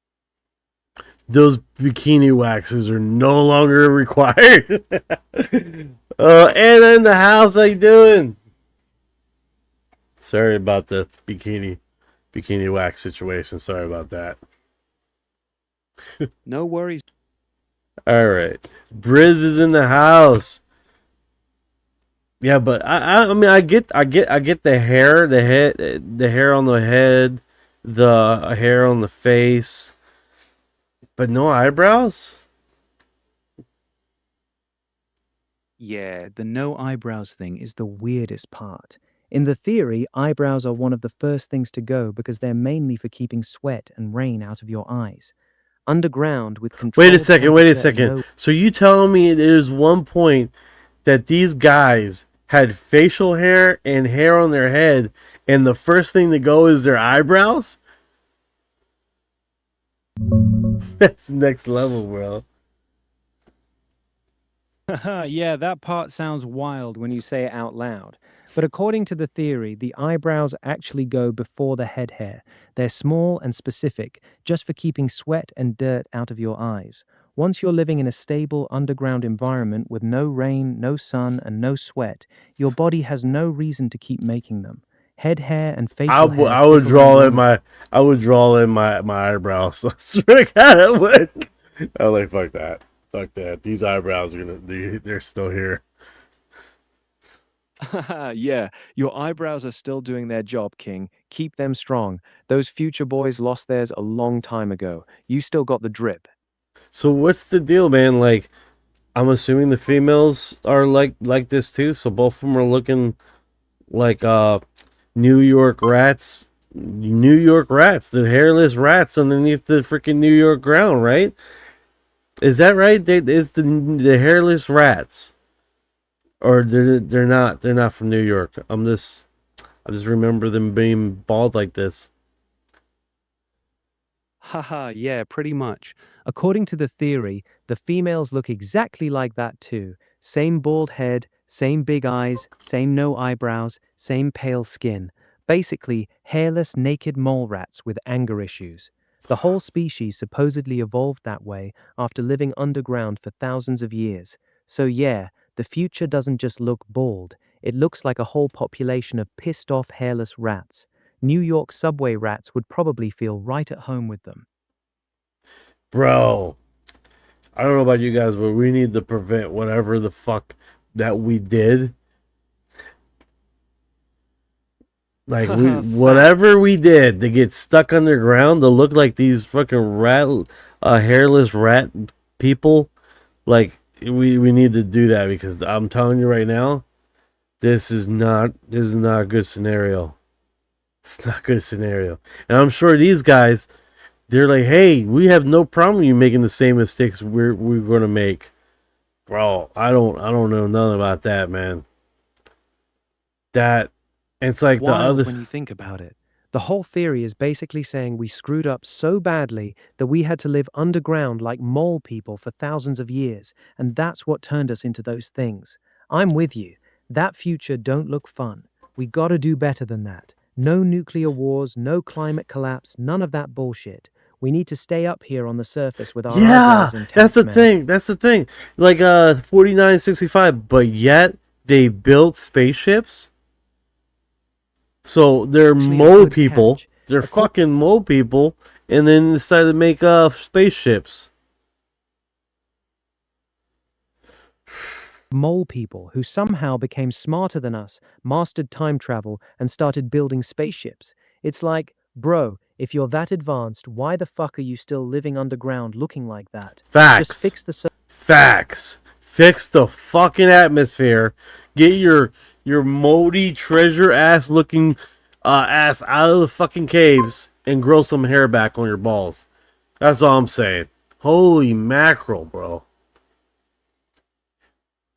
Those bikini waxes are no longer required. Anna in the house, how you doing? Sorry about the bikini wax situation. Sorry about that. No worries. All right, Briz is in the house. Yeah, but I mean I get the hair, the hair on the head, the hair on the face, but no eyebrows. Yeah, the no eyebrows thing is the weirdest part. In the theory, eyebrows are one of the first things to go because they're mainly for keeping sweat and rain out of your eyes. Underground with control. Wait a second. So you telling me there's one point that these guys had facial hair and hair on their head, and the first thing to go is their eyebrows? That's next level, bro. Yeah, that part sounds wild when you say it out loud. But according to the theory, the eyebrows actually go before the head hair. They're small and specific, just for keeping sweat and dirt out of your eyes. Once you're living in a stable underground environment with no rain, no sun, and no sweat, your body has no reason to keep making them. Head hair and facial hair. I would draw in my eyebrows. I swear to God, I would. I was like, fuck that. Fuck that. These eyebrows are they're still here. Yeah, your eyebrows are still doing their job, King. Keep them strong. Those future boys lost theirs a long time ago. You still got the drip. So what's the deal, man? Like, I'm assuming the females are like this too. So both of them are looking like New York rats. New York rats, the hairless rats underneath the freaking New York ground, right? Is that right? Is the hairless rats, or they're not from New York? I just remember them being bald like this. Haha, yeah, pretty much. According to the theory, the females look exactly like that too. Same bald head, same big eyes, same no eyebrows, same pale skin. Basically, hairless, naked mole rats with anger issues. The whole species supposedly evolved that way after living underground for thousands of years. So yeah, the future doesn't just look bald, it looks like a whole population of pissed off hairless rats. New York subway rats would probably feel right at home with them. Bro, I don't know about you guys, but we need to prevent whatever the fuck that we did. Like whatever we did to get stuck underground to look like these fucking hairless rat people. Like we need to do that because I'm telling you right now, this is not a good scenario. It's not a good scenario, and I'm sure these guys, they're like, hey, we have no problem you making the same mistakes we're gonna make, bro. I don't know nothing about that, man. That it's like the Wild other. when you think about it. The whole theory is basically saying we screwed up so badly that we had to live underground like mole people for thousands of years, and that's what turned us into those things. I'm with you. That future don't look fun. We gotta do better than that. No nuclear wars, no climate collapse, none of that bullshit. We need to stay up here on the surface with our Yeah, eyebrows intact, that's the man. thing. That's the thing. Like 4965, but yet they built spaceships. So they're Actually, a mole good people. catch. They're fucking mole people, and then decided to make spaceships. Mole people who somehow became smarter than us, mastered time travel, and started building spaceships. It's like, bro, if you're that advanced, why the fuck are you still living underground looking like that? Facts. Just fix the Facts. Fix the fucking atmosphere. Get your moldy treasure ass looking ass out of the fucking caves and grow some hair back on your balls. That's all I'm saying. Holy mackerel, bro.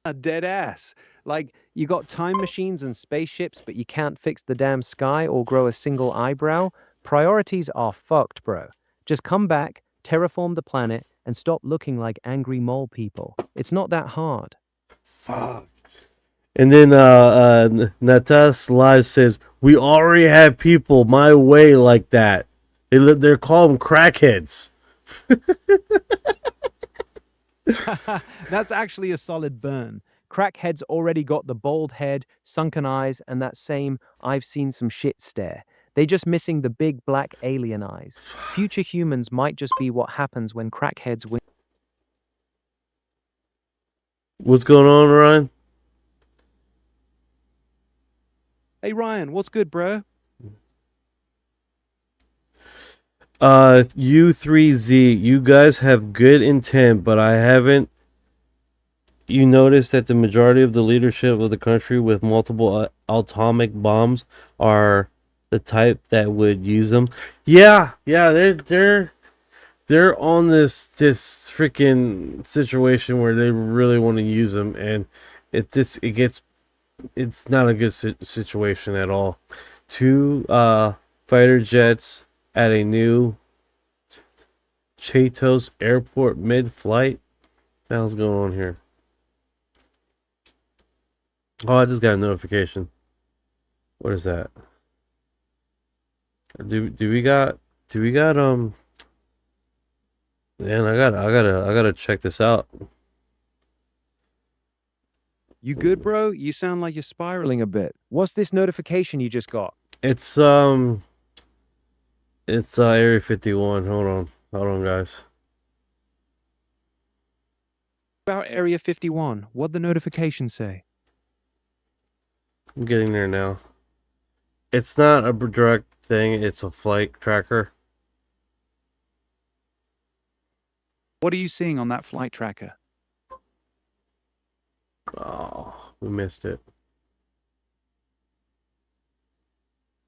a dead ass. Like, you got time machines and spaceships, but you can't fix the damn sky or grow a single eyebrow? Priorities are fucked, bro. Just come back, terraform the planet, and stop looking like angry mole people. It's not that hard. Fuck. And then Natas Live says, we already have people my way like that. They're calling them crackheads. That's actually a solid burn. Crackheads already got the bald head, sunken eyes, and that same I've seen some shit stare. They just missing the big black alien eyes. Future humans might just be what happens when crackheads win. What's going on, Ryan? Hey Ryan, what's good, bro? U3Z, you guys have good intent, but I haven't. You notice that the majority of the leadership of the country with multiple atomic bombs are the type that would use them. Yeah, they're on this freaking situation where they really want to use them, and it's not a good situation at all. Two fighter jets at a new Chatos airport mid-flight. What the hell's going on here? Oh, I just got a notification. What is that? Do we got man, I gotta check this out. You good, bro? You sound like you're spiraling a bit. What's this notification you just got? It's Area 51. Hold on, guys. About Area 51. What'd the notification say? I'm getting there now. It's not a direct thing, it's a flight tracker. What are you seeing on that flight tracker? Oh, we missed it.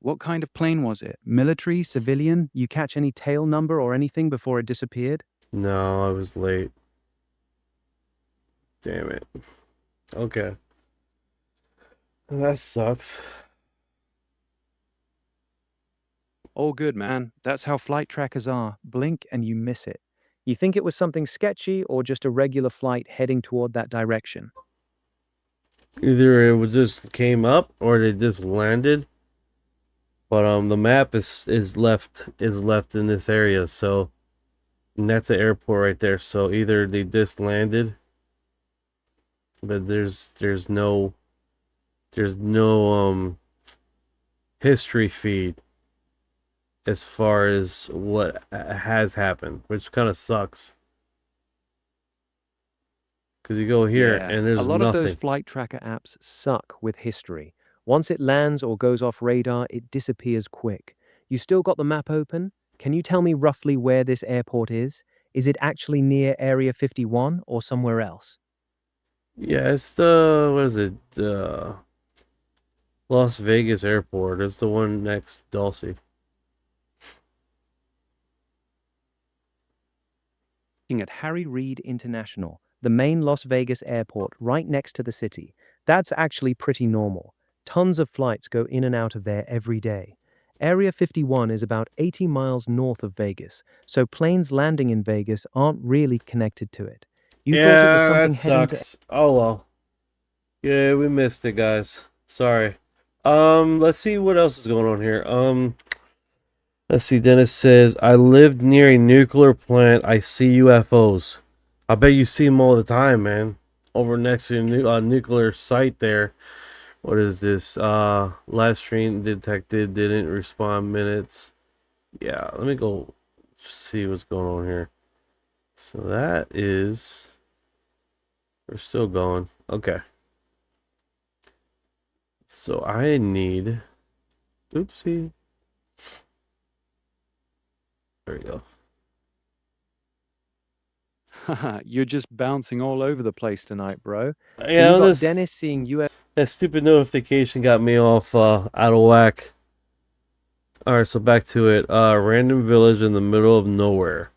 What kind of plane was it? Military, civilian? You catch any tail number or anything before it disappeared? No, I was late. Damn it. Okay. That sucks. All good, man. That's how flight trackers are. Blink and you miss it. You think it was something sketchy or just a regular flight heading toward that direction? Either it just came up or they just landed. But the map is left in this area, so and that's an airport right there. So either they just landed, but there's no history feed as far as what has happened, which kind of sucks. Because you go here Yeah, and a there's lot of those nothing. flight tracker apps suck with history. Once it lands or goes off radar, it disappears quick. You still got the map open? Can you tell me roughly where this airport is? Is it actually near Area 51 or somewhere else? Yeah, it's the, what is it? The Las Vegas airport. It's the one next to Dulce. Looking at Harry Reid International, the main Las Vegas airport right next to the city. That's actually pretty normal. Tons of flights go in and out of there every day. Area 51 is about 80 miles north of Vegas, so planes landing in Vegas aren't really connected to it. You thought it was Yeah, that something heading to. sucks. Oh well. Yeah, we missed it, guys. Sorry. Let's see what else is going on here. Let's see. Dennis says, I lived near a nuclear plant. I see UFOs. I bet you see them all the time, man. Over next to a nuclear site there. What is this? Live stream detected. Didn't respond minutes. Yeah, let me go see what's going on here. So that is. We're still going. Okay. So I need. Oopsie. There we go. You're just bouncing all over the place tonight, bro. So Yeah, you got this Dennis seeing UFOs. that stupid notification got me off out of whack. All right, so back to it. Random village in the middle of nowhere.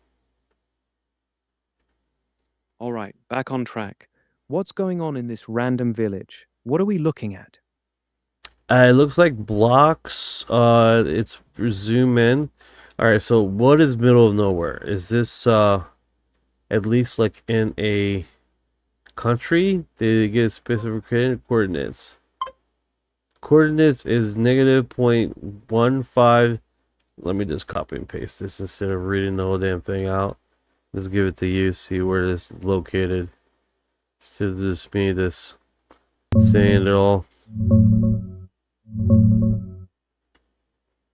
All right, back on track. What's going on in this random village? What are we looking at? It looks like blocks. It's zoom in. All right, so what is middle of nowhere? Is this at least like in a country? They get specific coordinates. Coordinates is -0.15. Let me just copy and paste this instead of reading the whole damn thing out. Let's give it to you, see where this is located. Instead of just me this saying it all.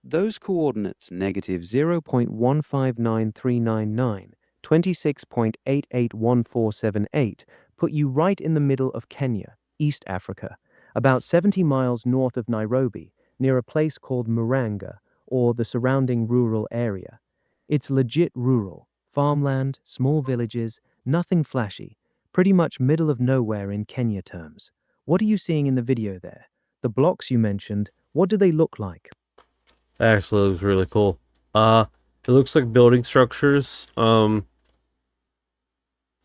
Those coordinates -0.159399, 26.881478 put you right in the middle of Kenya, East Africa, about 70 miles north of Nairobi, near a place called Muranga, or the surrounding rural area. It's legit rural, farmland, small villages, nothing flashy, pretty much middle of nowhere in Kenya terms. What are you seeing in the video there? The blocks you mentioned, what do they look like? That actually looks really cool. It looks like building structures.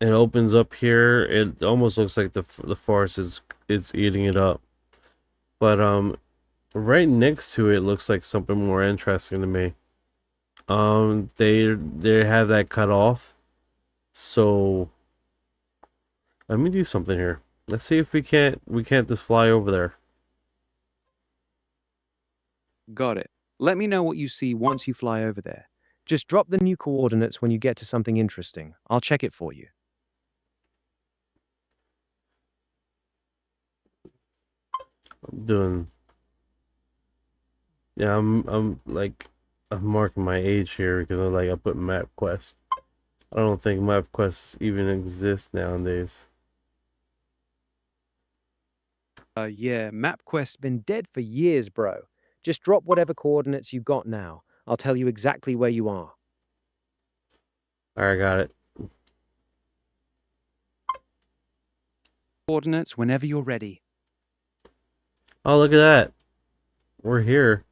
It opens up here. It almost looks like the forest is eating it up. But right next to it looks like something more interesting to me. They have that cut off. So let me do something here. Let's see if we can't just fly over there. Got it. Let me know what you see once you fly over there. Just drop the new coordinates when you get to something interesting. I'll check it for you. I'm doing. Yeah, I'm marking my age here because I put MapQuest. I don't think MapQuest even exists nowadays. Yeah, MapQuest's been dead for years, bro. Just drop whatever coordinates you got now. I'll tell you exactly where you are. Alright, got it. Coordinates whenever you're ready. Oh, look at that. We're here.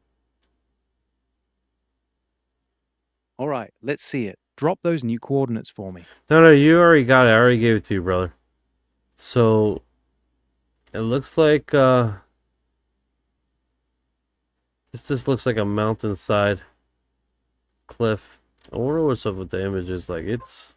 All right, let's see it. Drop those new coordinates for me. No, you already got it. I already gave it to you, brother. So, it looks like, this just looks like a mountainside cliff. I wonder what's up with the images. Like, it's...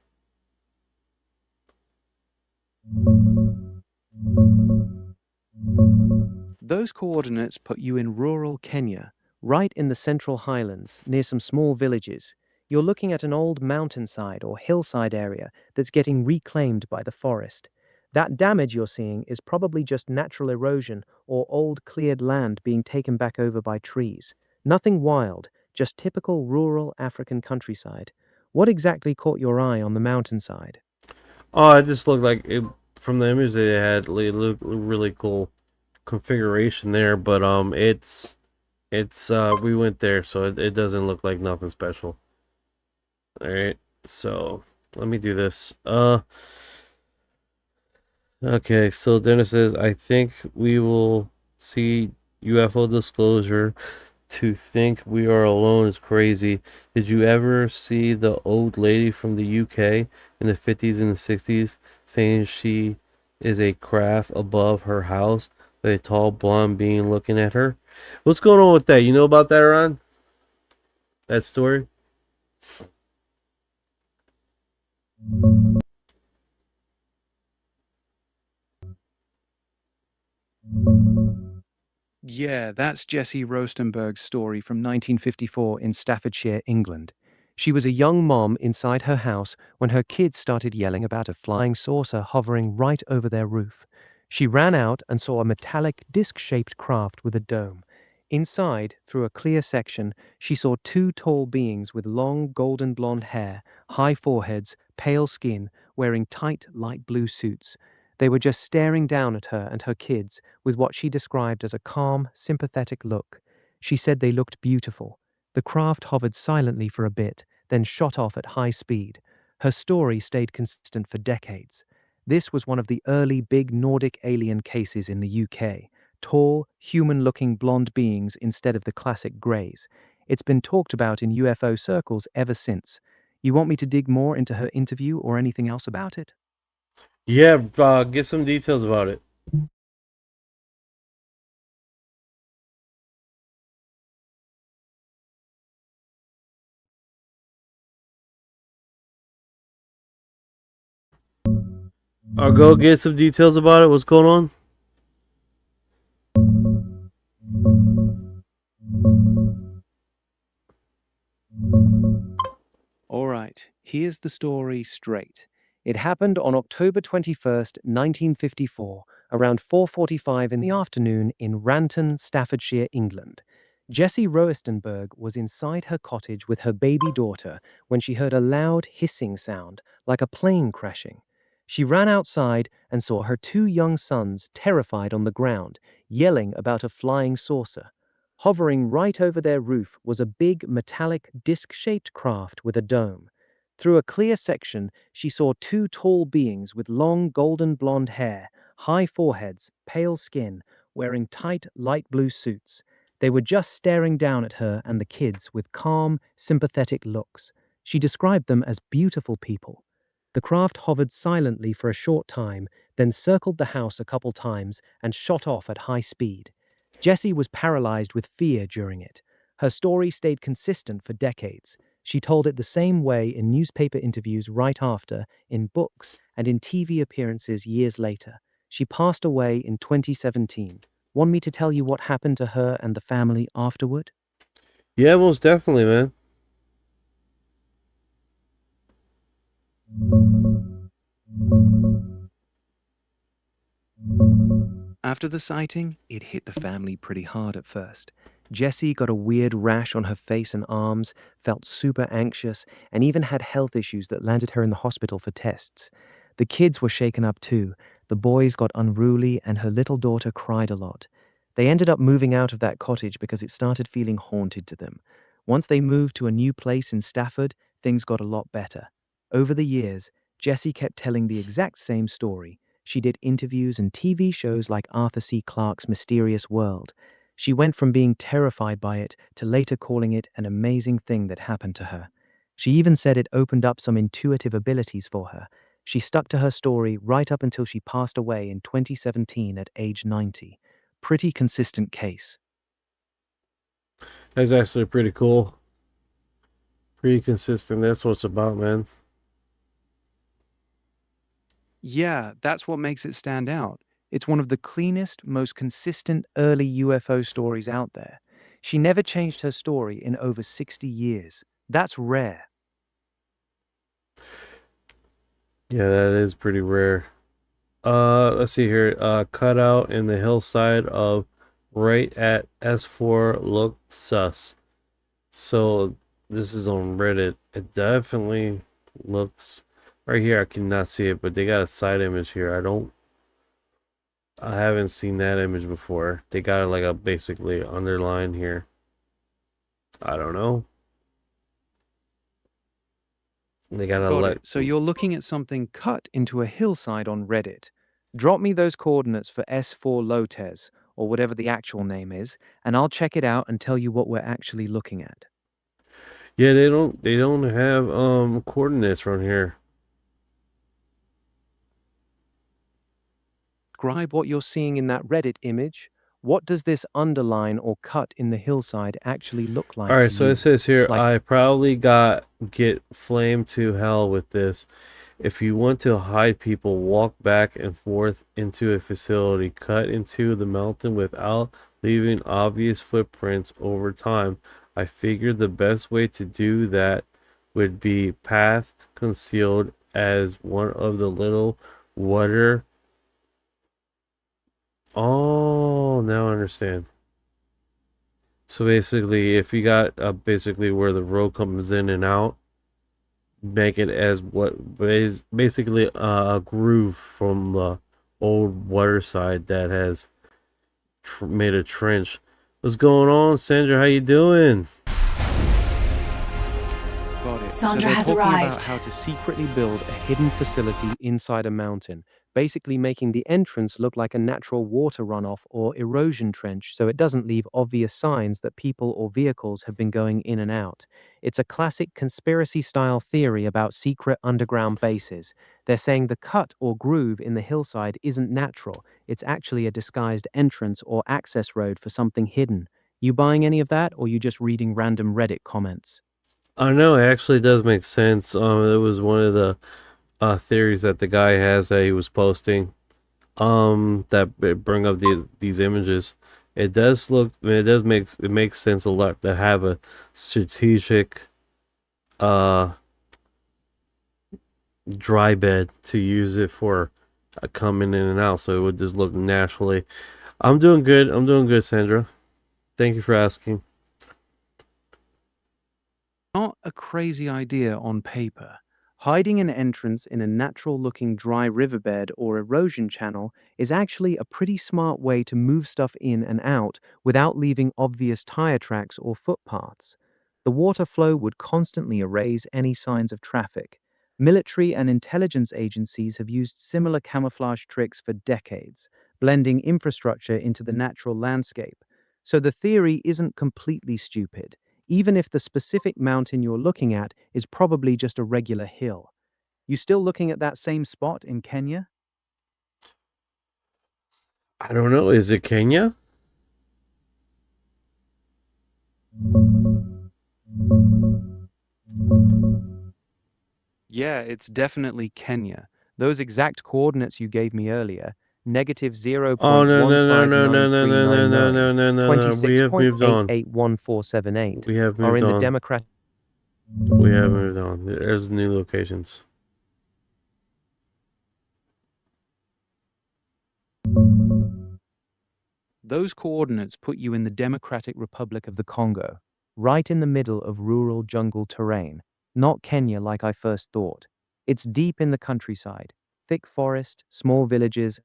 Those coordinates put you in rural Kenya, right in the Central Highlands, near some small villages. You're looking at an old mountainside or hillside area that's getting reclaimed by the forest. That damage you're seeing is probably just natural erosion or old cleared land being taken back over by trees. Nothing wild, just typical rural African countryside. What exactly caught your eye on the mountainside? Oh, it just looked like from the image they had, it looked really cool configuration there, but it's we went there, so it doesn't look like nothing special. All right, so let me do this. Okay, so then it says, I think we will see UFO disclosure. To think we are alone is crazy. Did you ever see the old lady from the UK in the 50s and the 60s saying she is a craft above her house with a tall blonde being looking at her? What's going on with that? You know about that, Ron? That story? Yeah, that's Jessie Rostenberg's story from 1954 in Staffordshire, England. She was a young mom inside her house when her kids started yelling about a flying saucer hovering right over their roof. She ran out and saw a metallic disc-shaped craft with a dome. Inside, through a clear section, she saw two tall beings with long golden blonde hair, high foreheads, pale skin, wearing tight light blue suits. They were just staring down at her and her kids with what she described as a calm, sympathetic look. She said they looked beautiful. The craft hovered silently for a bit, then shot off at high speed. Her story stayed consistent for decades. This was one of the early big Nordic alien cases in the UK. Tall, human-looking blonde beings instead of the classic greys. It's been talked about in UFO circles ever since. You want me to dig more into her interview or anything else about it? Yeah, get some details about it. I'll go get some details about it. What's going on? All right, here's the story straight. It happened on October 21st, 1954, around 4:45 in the afternoon in Ranton, Staffordshire, England. Jessie Roestenberg was inside her cottage with her baby daughter when she heard a loud hissing sound, like a plane crashing. She ran outside and saw her two young sons terrified on the ground, yelling about a flying saucer. Hovering right over their roof was a big metallic disc-shaped craft with a dome. Through a clear section, she saw two tall beings with long golden blonde hair, high foreheads, pale skin, wearing tight light blue suits. They were just staring down at her and the kids with calm, sympathetic looks. She described them as beautiful people. The craft hovered silently for a short time, then circled the house a couple times and shot off at high speed. Jessie was paralyzed with fear during it. Her story stayed consistent for decades. She told it the same way in newspaper interviews right after, in books, and in TV appearances years later. She passed away in 2017. Want me to tell you what happened to her and the family afterward? Yeah, most definitely, man. After the sighting, it hit the family pretty hard at first. Jessie got a weird rash on her face and arms, felt super anxious, and even had health issues that landed her in the hospital for tests. The kids were shaken up too. The boys got unruly, and her little daughter cried a lot. They ended up moving out of that cottage because it started feeling haunted to them. Once they moved to a new place in Stafford, things got a lot better. Over the years, Jessie kept telling the exact same story. She did interviews and TV shows like Arthur C. Clarke's Mysterious World. She went from being terrified by it to later calling it an amazing thing that happened to her. She even said it opened up some intuitive abilities for her. She stuck to her story right up until she passed away in 2017 at age 90. Pretty consistent case. That's actually pretty cool. Pretty consistent. That's what it's about, man. Yeah, that's what makes it stand out. It's one of the cleanest, most consistent early UFO stories out there. She never changed her story in over 60 years. That's rare. Yeah, that is pretty rare. Let's see here. Cutout in the hillside of right at S4 looked sus. So this is on Reddit. It definitely looks Right here, I cannot see it, but they got a side image here. I haven't seen that image before. They got it like a basically underline here. I don't know. They got a Got it. So you're looking at something cut into a hillside on Reddit. Drop me those coordinates for S4 Lotez, or whatever the actual name is, and I'll check it out and tell you what we're actually looking at. Yeah, they don't have coordinates around here. Describe what you're seeing in that Reddit image. What does this underline or cut in the hillside actually look like All to right, so you? it says here, Like, I probably get flamed to hell with this. If you want to hide people, walk back and forth into a facility, cut into the mountain without leaving obvious footprints over time. I figured the best way to do that would be path concealed as one of the little water. Oh, now I understand. So basically, if you got basically where the road comes in and out, make it as what is basically a groove from the old water side that has made a trench. What's going on, Sandra? How you doing? got it. Sandra so they're has talking arrived. about how to secretly build a hidden facility inside a mountain, basically making the entrance look like a natural water runoff or erosion trench so it doesn't leave obvious signs that people or vehicles have been going in and out. It's a classic conspiracy-style theory about secret underground bases. They're saying the cut or groove in the hillside isn't natural. It's actually a disguised entrance or access road for something hidden. You buying any of that, or you just reading random Reddit comments? I know it actually does make sense. It was one of the theories that the guy has that he was posting. That bring up these images. It does look. It makes sense a lot to have a strategic dry bed to use it for coming in and out, so it would just look naturally. I'm doing good. I'm doing good, Sandra. Thank you for asking. Not a crazy idea on paper. Hiding an entrance in a natural-looking dry riverbed or erosion channel is actually a pretty smart way to move stuff in and out without leaving obvious tire tracks or footpaths. The water flow would constantly erase any signs of traffic. Military and intelligence agencies have used similar camouflage tricks for decades, blending infrastructure into the natural landscape. So the theory isn't completely stupid, even if the specific mountain you're looking at is probably just a regular hill. You still looking at that same spot in Kenya? I don't know. Is it Kenya? Yeah, it's definitely Kenya. Those exact coordinates you gave me earlier, negative Oh no no no no no no no no no no no no no. We have moved on. 26.881478, We have are moved in the on. Democratic. We have moved on. There's new locations. Those coordinates put you in the Democratic Republic of the Congo, right in the middle of rural jungle terrain, not Kenya like I first thought. It's deep in the countryside, thick forest, small villages.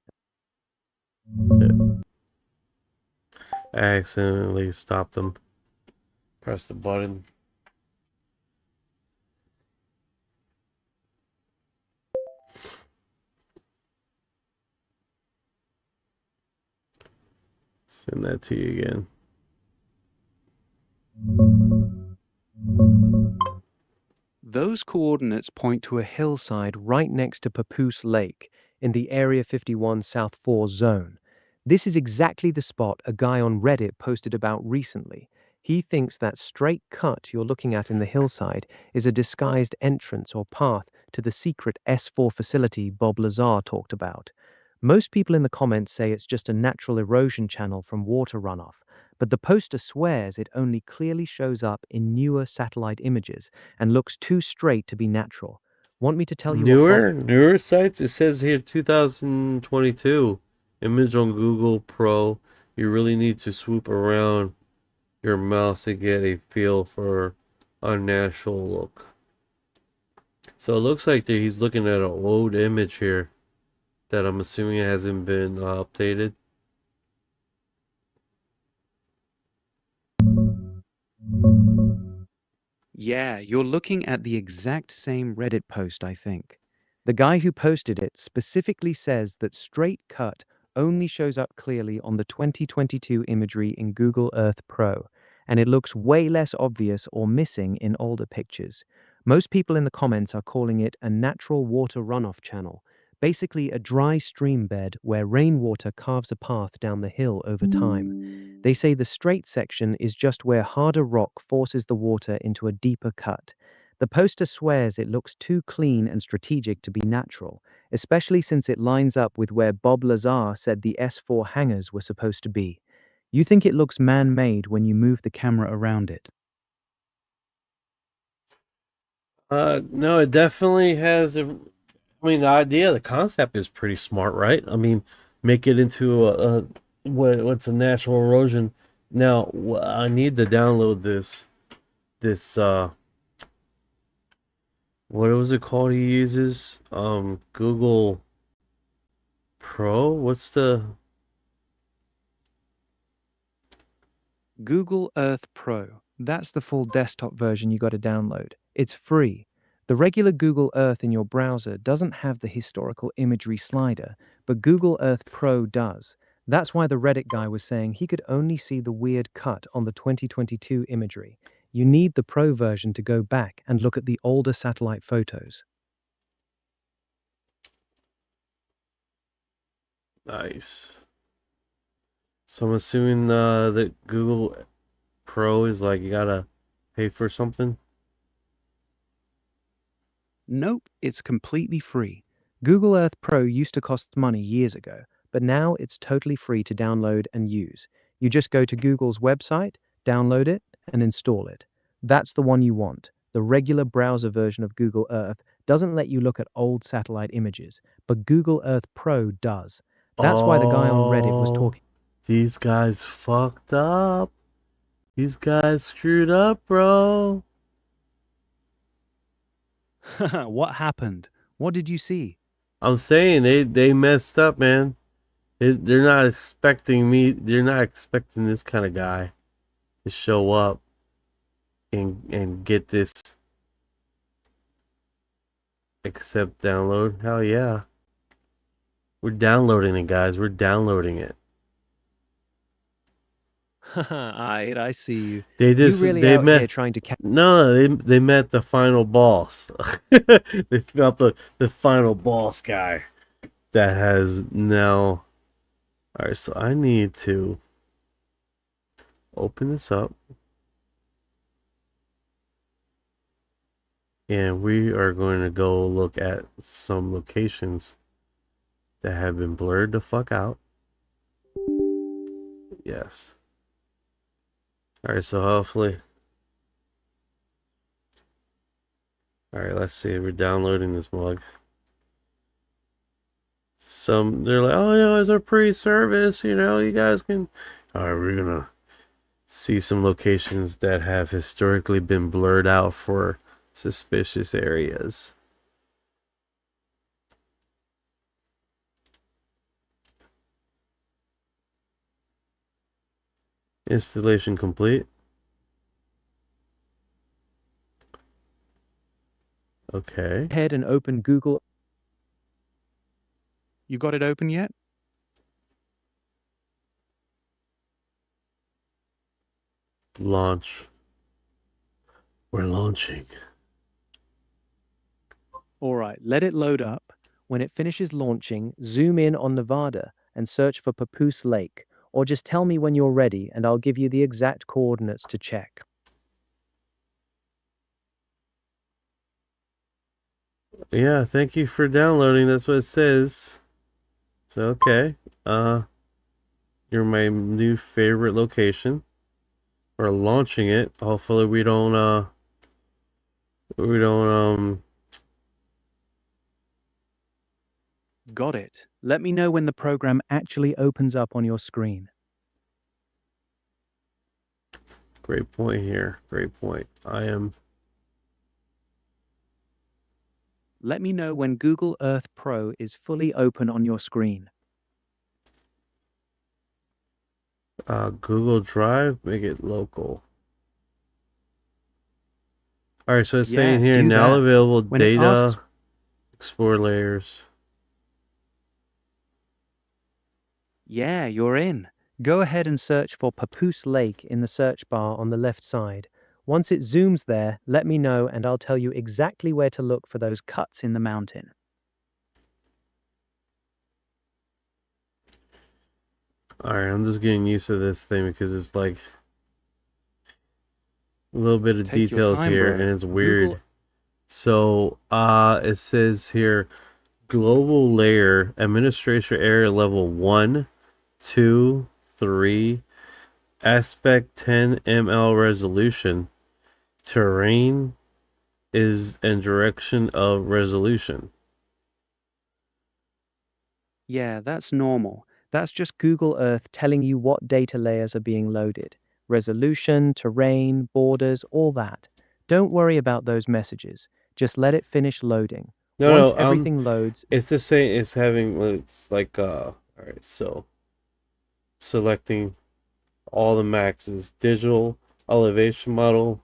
I accidentally stopped them. Press the button. Send that to you again. Those coordinates point to a hillside right next to Papoose Lake in the Area 51 South 4 zone. This is exactly the spot a guy on Reddit posted about recently. He thinks that straight cut you're looking at in the hillside is a disguised entrance or path to the secret S4 facility Bob Lazar talked about. Most people in the comments say it's just a natural erosion channel from water runoff, but the poster swears it only clearly shows up in newer satellite images and looks too straight to be natural. Want me to tell you what Newer sites? It says here 2022. Image on Google Pro. You really need to swoop around your mouse to get a feel for a natural look. So it looks like that he's looking at an old image here that I'm assuming hasn't been updated. Yeah, you're looking at the exact same Reddit post, I think. The guy who posted it specifically says that straight cut only shows up clearly on the 2022 imagery in Google Earth Pro, and it looks way less obvious or missing in older pictures. Most people in the comments are calling it a natural water runoff channel, basically a dry stream bed where rainwater carves a path down the hill over time. They say the straight section is just where harder rock forces the water into a deeper cut. The poster swears it looks too clean and strategic to be natural, especially since it lines up with where Bob Lazar said the S4 hangars were supposed to be. You think it looks man-made when you move the camera around it. No, it definitely has I mean, the idea, the concept is pretty smart, right? I mean, make it into what's a natural erosion. Now, I need to download this what was it called he uses? Google Pro? What's the Google Earth Pro. That's the full desktop version you got to download. It's free. The regular Google Earth in your browser doesn't have the historical imagery slider, but Google Earth Pro does. That's why the Reddit guy was saying he could only see the weird cut on the 2022 imagery. You need the Pro version to go back and look at the older satellite photos. nice? So I'm assuming that Google Pro is like you gotta pay for something. Nope, it's completely free. Google Earth Pro used to cost money years ago, but now it's totally free to download and use. You just go to Google's website, download it, and install it. That's the one you want. The regular browser version of Google Earth doesn't let you look at old satellite images, but Google Earth Pro does. That's why the guy on Reddit was Oh, talking. these guys fucked up. These guys screwed up, bro. What happened? What did you see? I'm saying they messed up, man. They're not expecting me. They're not expecting this kind of guy to show up and get this accept download. Hell yeah. We're downloading it, guys. We're downloading it. I see you. They You just really they out here met trying to catch. no, they met the final boss. They got the final boss guy that has now. All right, so I need to open this up. And we are going to go look at some locations that have been blurred the fuck out. Yes. Alright, so hopefully. Alright, let's see. We're downloading this mug. They're like, oh, yeah, it's a pre-service, you guys can. Alright, we're gonna see some locations that have historically been blurred out for suspicious areas. Installation complete. Okay. Head and open Google. You got it open yet? Launch. We're launching. All right, let it load up. When it finishes launching, zoom in on Nevada and search for Papoose Lake, or just tell me when you're ready and I'll give you the exact coordinates to check. Yeah, thank you for downloading. That's what it says. So okay. You're my new favorite location. We're launching it. Hopefully we don't Got it. Let me know when the program actually opens up on your screen. great point here. Great point. I am Let me know when Google Earth Pro is fully open on your screen. Google Drive, make it local. All right, so it's saying Yeah, here do now that. available When it data, asks, explore layers. yeah, you're in. Go ahead and search for Papoose Lake in the search bar on the left side. Once it zooms there, let me know and I'll tell you exactly where to look for those cuts in the mountain. All right, I'm just getting used to this thing because it's like a little bit of Take your details time, here bro. and it's weird. Google- So, it says here global layer administration area level 1, 2, 3, aspect 10 ml resolution, terrain is and direction of resolution. Yeah, that's normal. That's just Google Earth telling you what data layers are being loaded. Resolution, terrain, borders, all that. Don't worry about those messages. Just let it finish loading. No, Once no, everything loads, it's the same. It's having it's like all right. So selecting all the maxes, digital elevation model.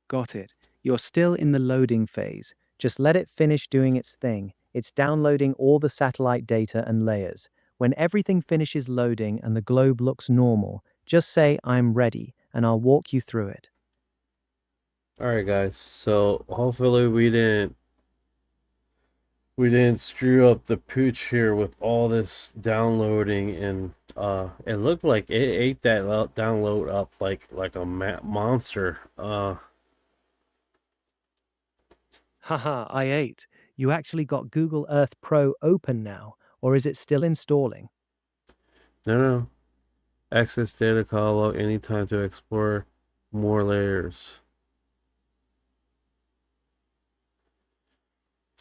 got it. You're still in the loading phase. Just let it finish doing its thing. It's downloading all the satellite data and layers. When everything finishes loading and the globe looks normal, just say, I'm ready, and I'll walk you through it. All right, guys. So hopefully we didn't screw up the pooch here with all this downloading, and it looked like it ate that download up like a monster. Haha, I ate. You actually got Google Earth Pro open now, or is it still installing? No. Access data call log anytime to explore more layers.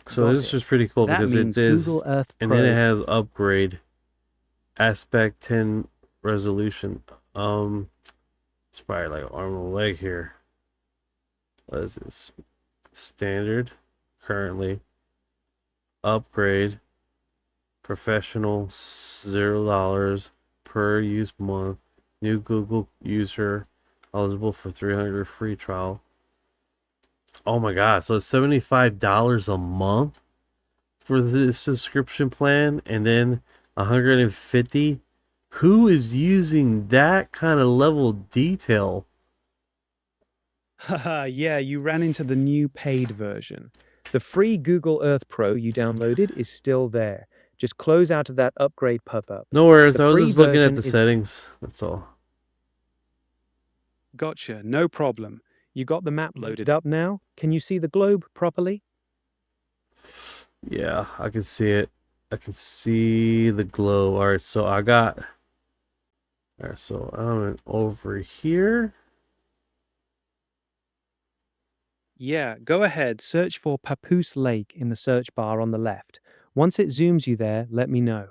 So Got this it. is pretty cool That because means it is, Google Earth and then it Pro. has upgrade, aspect 10 resolution. It's probably like arm and leg here. What is this? Standard, currently. Upgrade, professional, $0 per use month. New Google user, eligible for 300 free trial. Oh my god, so it's $75 a month for this subscription plan, and then 150. Who is using that kind of level of detail? Haha, yeah, you ran into the new paid version. The free Google Earth Pro you downloaded is still there. Just close out of that upgrade pop-up. No worries, The I was free just looking at version the is... settings. That's all. Gotcha, no problem. You got the map loaded up now? Can you see the globe properly? Yeah, I can see it. I can see the glow. Alright, so I got. Alright, so I'm over here. Yeah, go ahead, search for Papoose Lake in the search bar on the left. Once it zooms you there, let me know.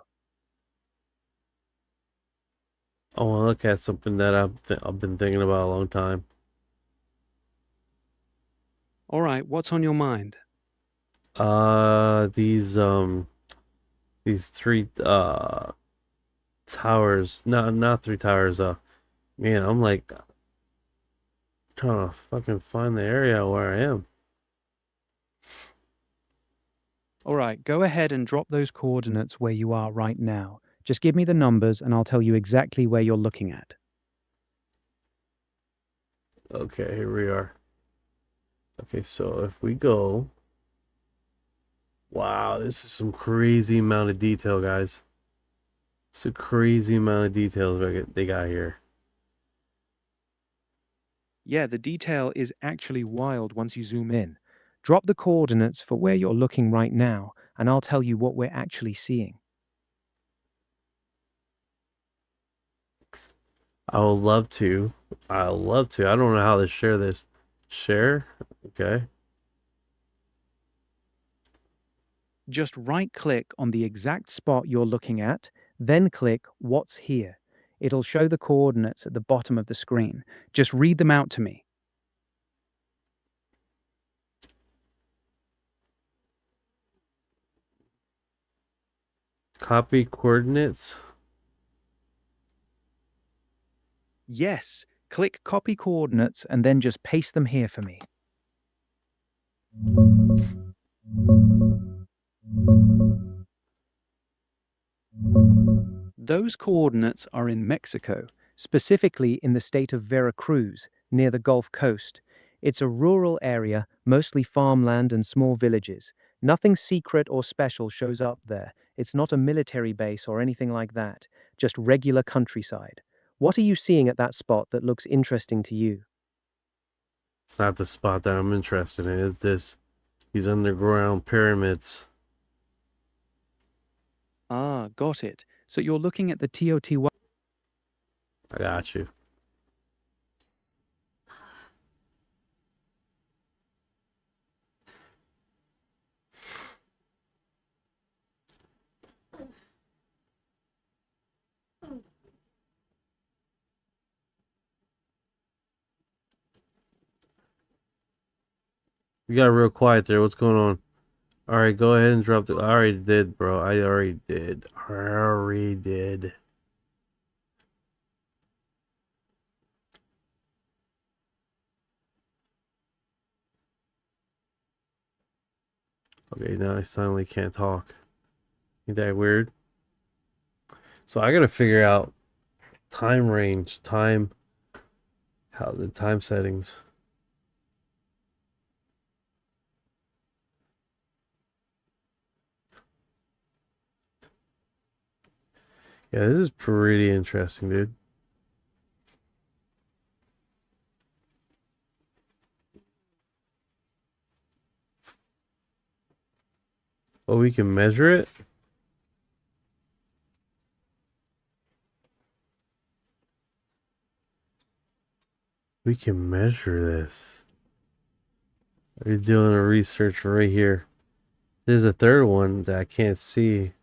I want to look at something that I've been thinking about a long time. All right, what's on your mind? These three towers. No, not three towers. Man, I'm like trying to fucking find the area where I am. All right, go ahead and drop those coordinates where you are right now. Just give me the numbers and I'll tell you exactly where you're looking at. Okay, here we are. Okay, so if we go, wow, this is some crazy amount of detail, guys. It's a crazy amount of details they got here. Yeah, the detail is actually wild once you zoom in. Drop the coordinates for where you're looking right now, and I'll tell you what we're actually seeing. I would love to. I love to. I don't know how to share this. Share? Okay. Just right-click on the exact spot you're looking at, then click What's Here. It'll show the coordinates at the bottom of the screen. Just read them out to me. Copy coordinates. Yes, click copy coordinates and then just paste them here for me. Those coordinates are in Mexico, specifically in the state of Veracruz, near the Gulf Coast. It's a rural area, mostly farmland and small villages. Nothing secret or special shows up there. It's not a military base or anything like that, just regular countryside. What are you seeing at that spot that looks interesting to you? It's not the spot that I'm interested in. It's these underground pyramids. Ah, got it. So you're looking at the Teotihuacan. I got you. You got real quiet there. What's going on? All right, go ahead and drop the. I already did, bro. I already did. I already did. Okay, now I suddenly can't talk. Ain't that weird? So I gotta figure out time range, how the time settings. Yeah, this is pretty interesting, dude. Oh, we can measure it? We can measure this. We're doing a research right here. There's a third one that I can't see.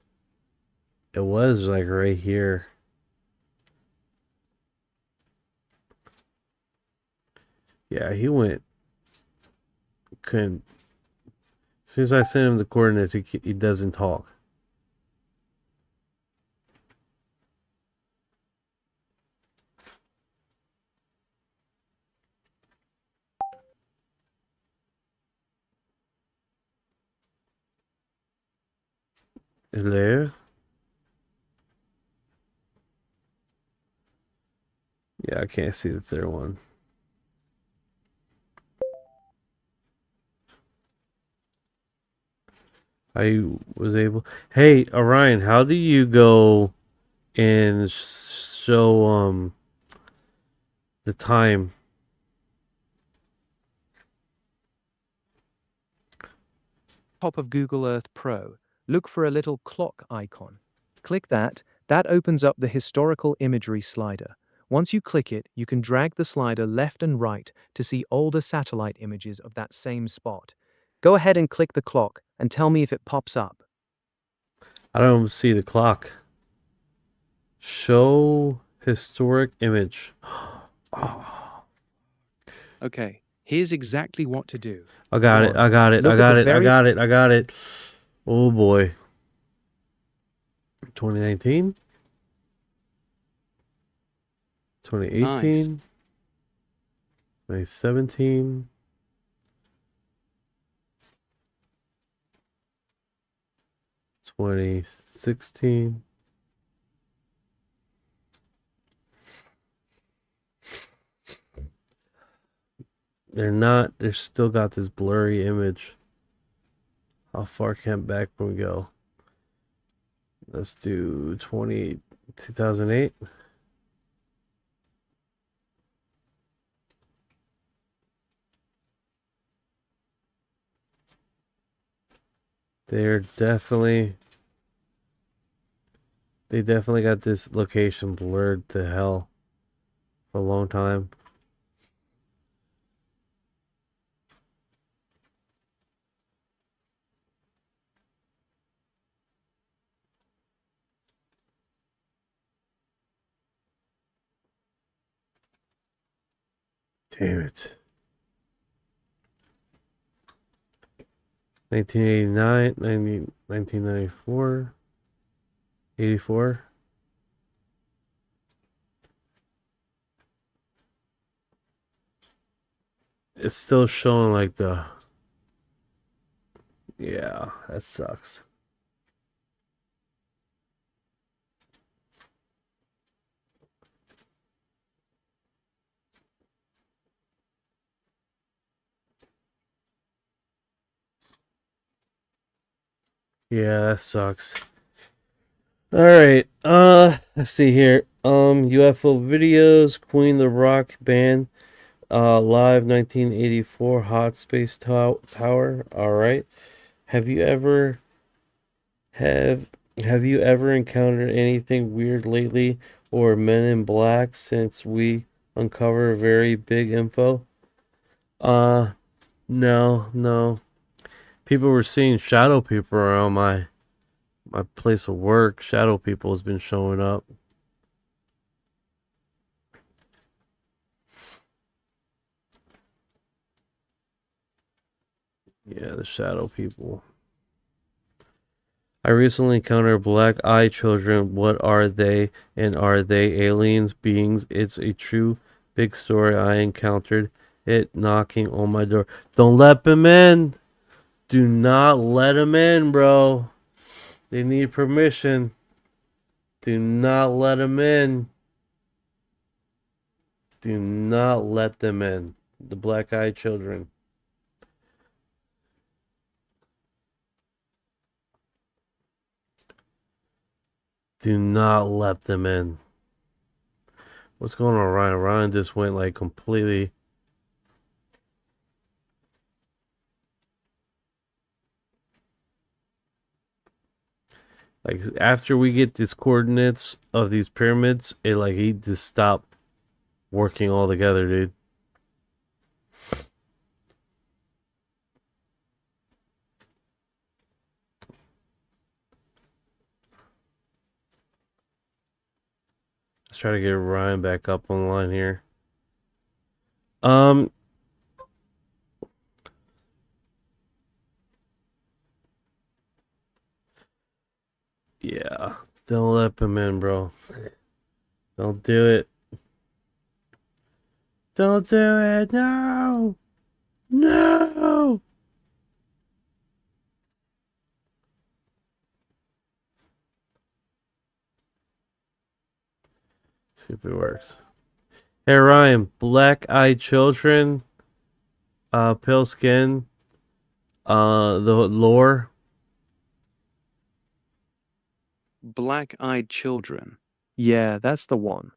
It was like right here. Yeah, he went. Couldn't. As soon as I send him the coordinates, he doesn't talk. Hello? Yeah, I can't see the third one. I was able. Hey, Orion, how do you go and show the time? Top of Google Earth Pro, look for a little clock icon. Click that. That opens up the historical imagery slider. Once you click it, you can drag the slider left and right to see older satellite images of that same spot. Go ahead and click the clock and tell me if it pops up. I don't see the clock. Show historic image. Oh. Okay, here's exactly what to do. I got it. I got it. I got it. I got it. I got it. Oh boy. 2019? 2018? 2017? 2016? They're still got this blurry image. How far back can we go? Let's do 2008. They definitely got this location blurred to hell for a long time. Damn it. 1989, 1994. 84. It's still showing like the... Yeah, that sucks. Yeah, that sucks. All right. Let's see here. UFO videos, Queen the Rock Band, live 1984 Hot Space Tower. All right. Have you ever have you ever encountered anything weird lately, or Men in Black since we uncover very big info? No. People were seeing shadow people around my place of work. Shadow people has been showing up. Yeah, the shadow people. I recently encountered black-eyed children. What are they, and are they aliens, beings? It's a true big story. I encountered it knocking on my door. Don't let them in. Do not let them in, bro. They need permission. Do not let them in. Do not let them in. The black-eyed children. Do not let them in. What's going on, Ryan? Ryan just went like completely... Like, after we get these coordinates of these pyramids, it like he just stopped working all together, dude. Let's try to get Ryan back up online here. Yeah, don't let him in, bro. Don't do it. Don't do it. No. No. See if it works. Hey Ryan, black-eyed children, pale skin, the lore. Black-eyed children. Yeah, that's the one.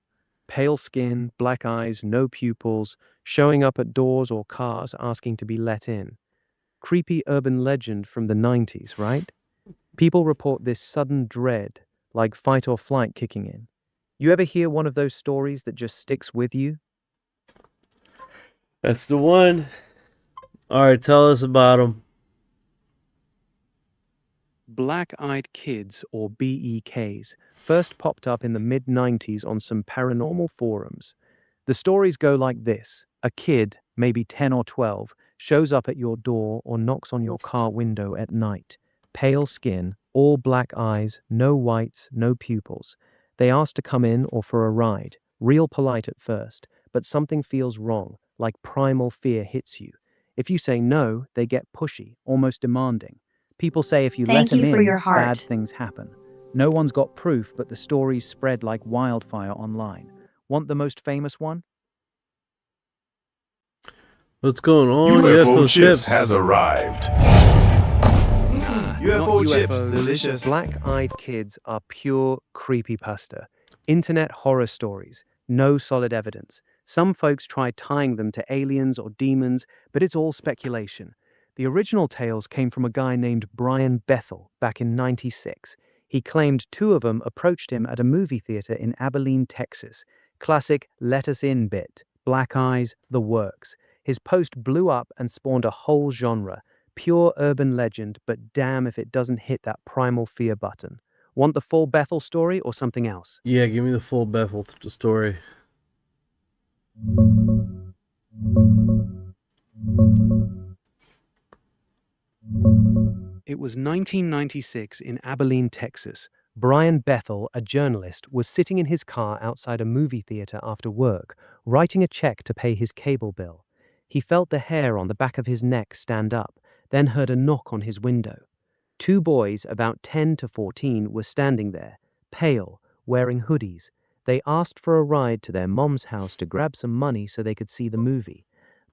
Pale skin, black eyes, no pupils, showing up at doors or cars asking to be let in. Creepy urban legend from the 90s, right? People report this sudden dread, like fight or flight kicking in. You ever hear one of those stories that just sticks with you? That's the one. All right, tell us about them. Black-eyed kids, or BEKs, first popped up in the mid-90s on some paranormal forums. The stories go like this. A kid, maybe 10 or 12, shows up at your door or knocks on your car window at night. Pale skin, all black eyes, no whites, no pupils. They ask to come in or for a ride. Real polite at first, but something feels wrong, like primal fear hits you. If you say no, they get pushy, almost demanding. People say if you let Thank them you for in, your heart. bad things happen. No one's got proof, but the stories spread like wildfire online. Want the most famous one? What's going on? UFO chips has arrived. UFO chips, UFOs. delicious. Black-eyed kids are pure creepypasta. Internet horror stories. No solid evidence. Some folks try tying them to aliens or demons, but it's all speculation. The original tales came from a guy named Brian Bethel back in '96. He claimed two of them approached him at a movie theater in Abilene, Texas. Classic let us in bit. Black eyes, the works. His post blew up and spawned a whole genre. Pure urban legend, but damn if it doesn't hit that primal fear button. Want the full Bethel story or something else? Yeah, give me the full Bethel story. It was 1996 in Abilene, Texas. Brian Bethel, a journalist, was sitting in his car outside a movie theater after work, writing a check to pay his cable bill. He felt the hair on the back of his neck stand up, then heard a knock on his window. Two boys, about 10 to 14, were standing there, pale, wearing hoodies. They asked for a ride to their mom's house to grab some money so they could see the movie.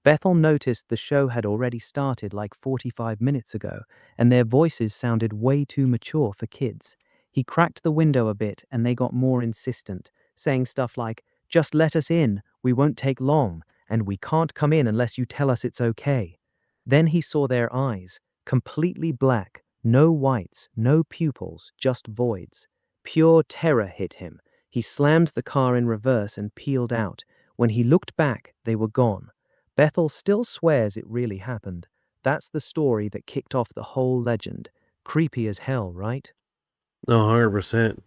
Bethel noticed the show had already started like 45 minutes ago, and their voices sounded way too mature for kids. He cracked the window a bit and they got more insistent, saying stuff like, "Just let us in, we won't take long, and we can't come in unless you tell us it's okay." Then he saw their eyes, completely black, no whites, no pupils, just voids. Pure terror hit him. He slammed the car in reverse and peeled out. When he looked back, they were gone. Bethel still swears it really happened. That's the story that kicked off the whole legend. Creepy as hell, right? No, 100%.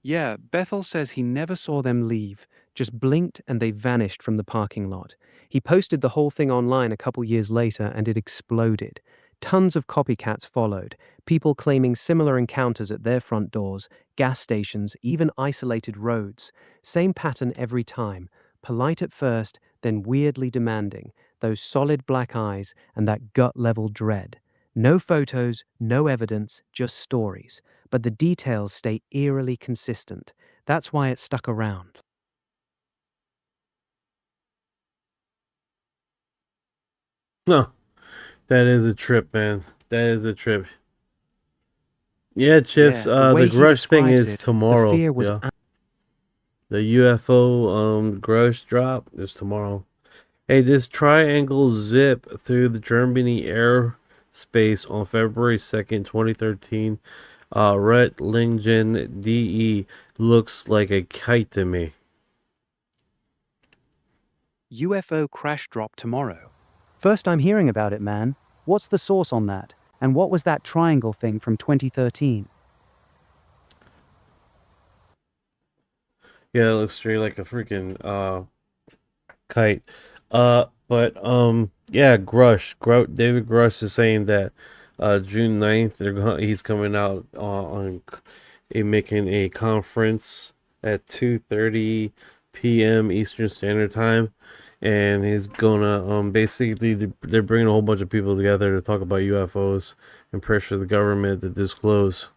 Yeah, Bethel says he never saw them leave, just blinked and they vanished from the parking lot. He posted the whole thing online a couple years later and it exploded. Tons of copycats followed, people claiming similar encounters at their front doors, gas stations, even isolated roads. Same pattern every time. Polite at first, then weirdly demanding, those solid black eyes and that gut-level dread. No photos, no evidence, just stories. But the details stay eerily consistent. That's why it stuck around. No, that is a trip, man. That is a trip. Yeah, Chips, Yeah, the way the he Grush thing describes is it, the tomorrow. fear was Yeah. The UFO Grush drop is tomorrow. Hey, this triangle zip through the Germany airspace on February 2nd, 2013. Rettlingen DE looks like a kite to me. UFO crash drop tomorrow. First I'm hearing about it, man. What's the source on that? And what was that triangle thing from 2013? Yeah, it looks straight like a freaking kite. Yeah, David Grush is saying that June 9th he's coming out making a conference at 2:30 p.m. Eastern Standard Time, and he's gonna basically they're bringing a whole bunch of people together to talk about UFOs and pressure the government to disclose.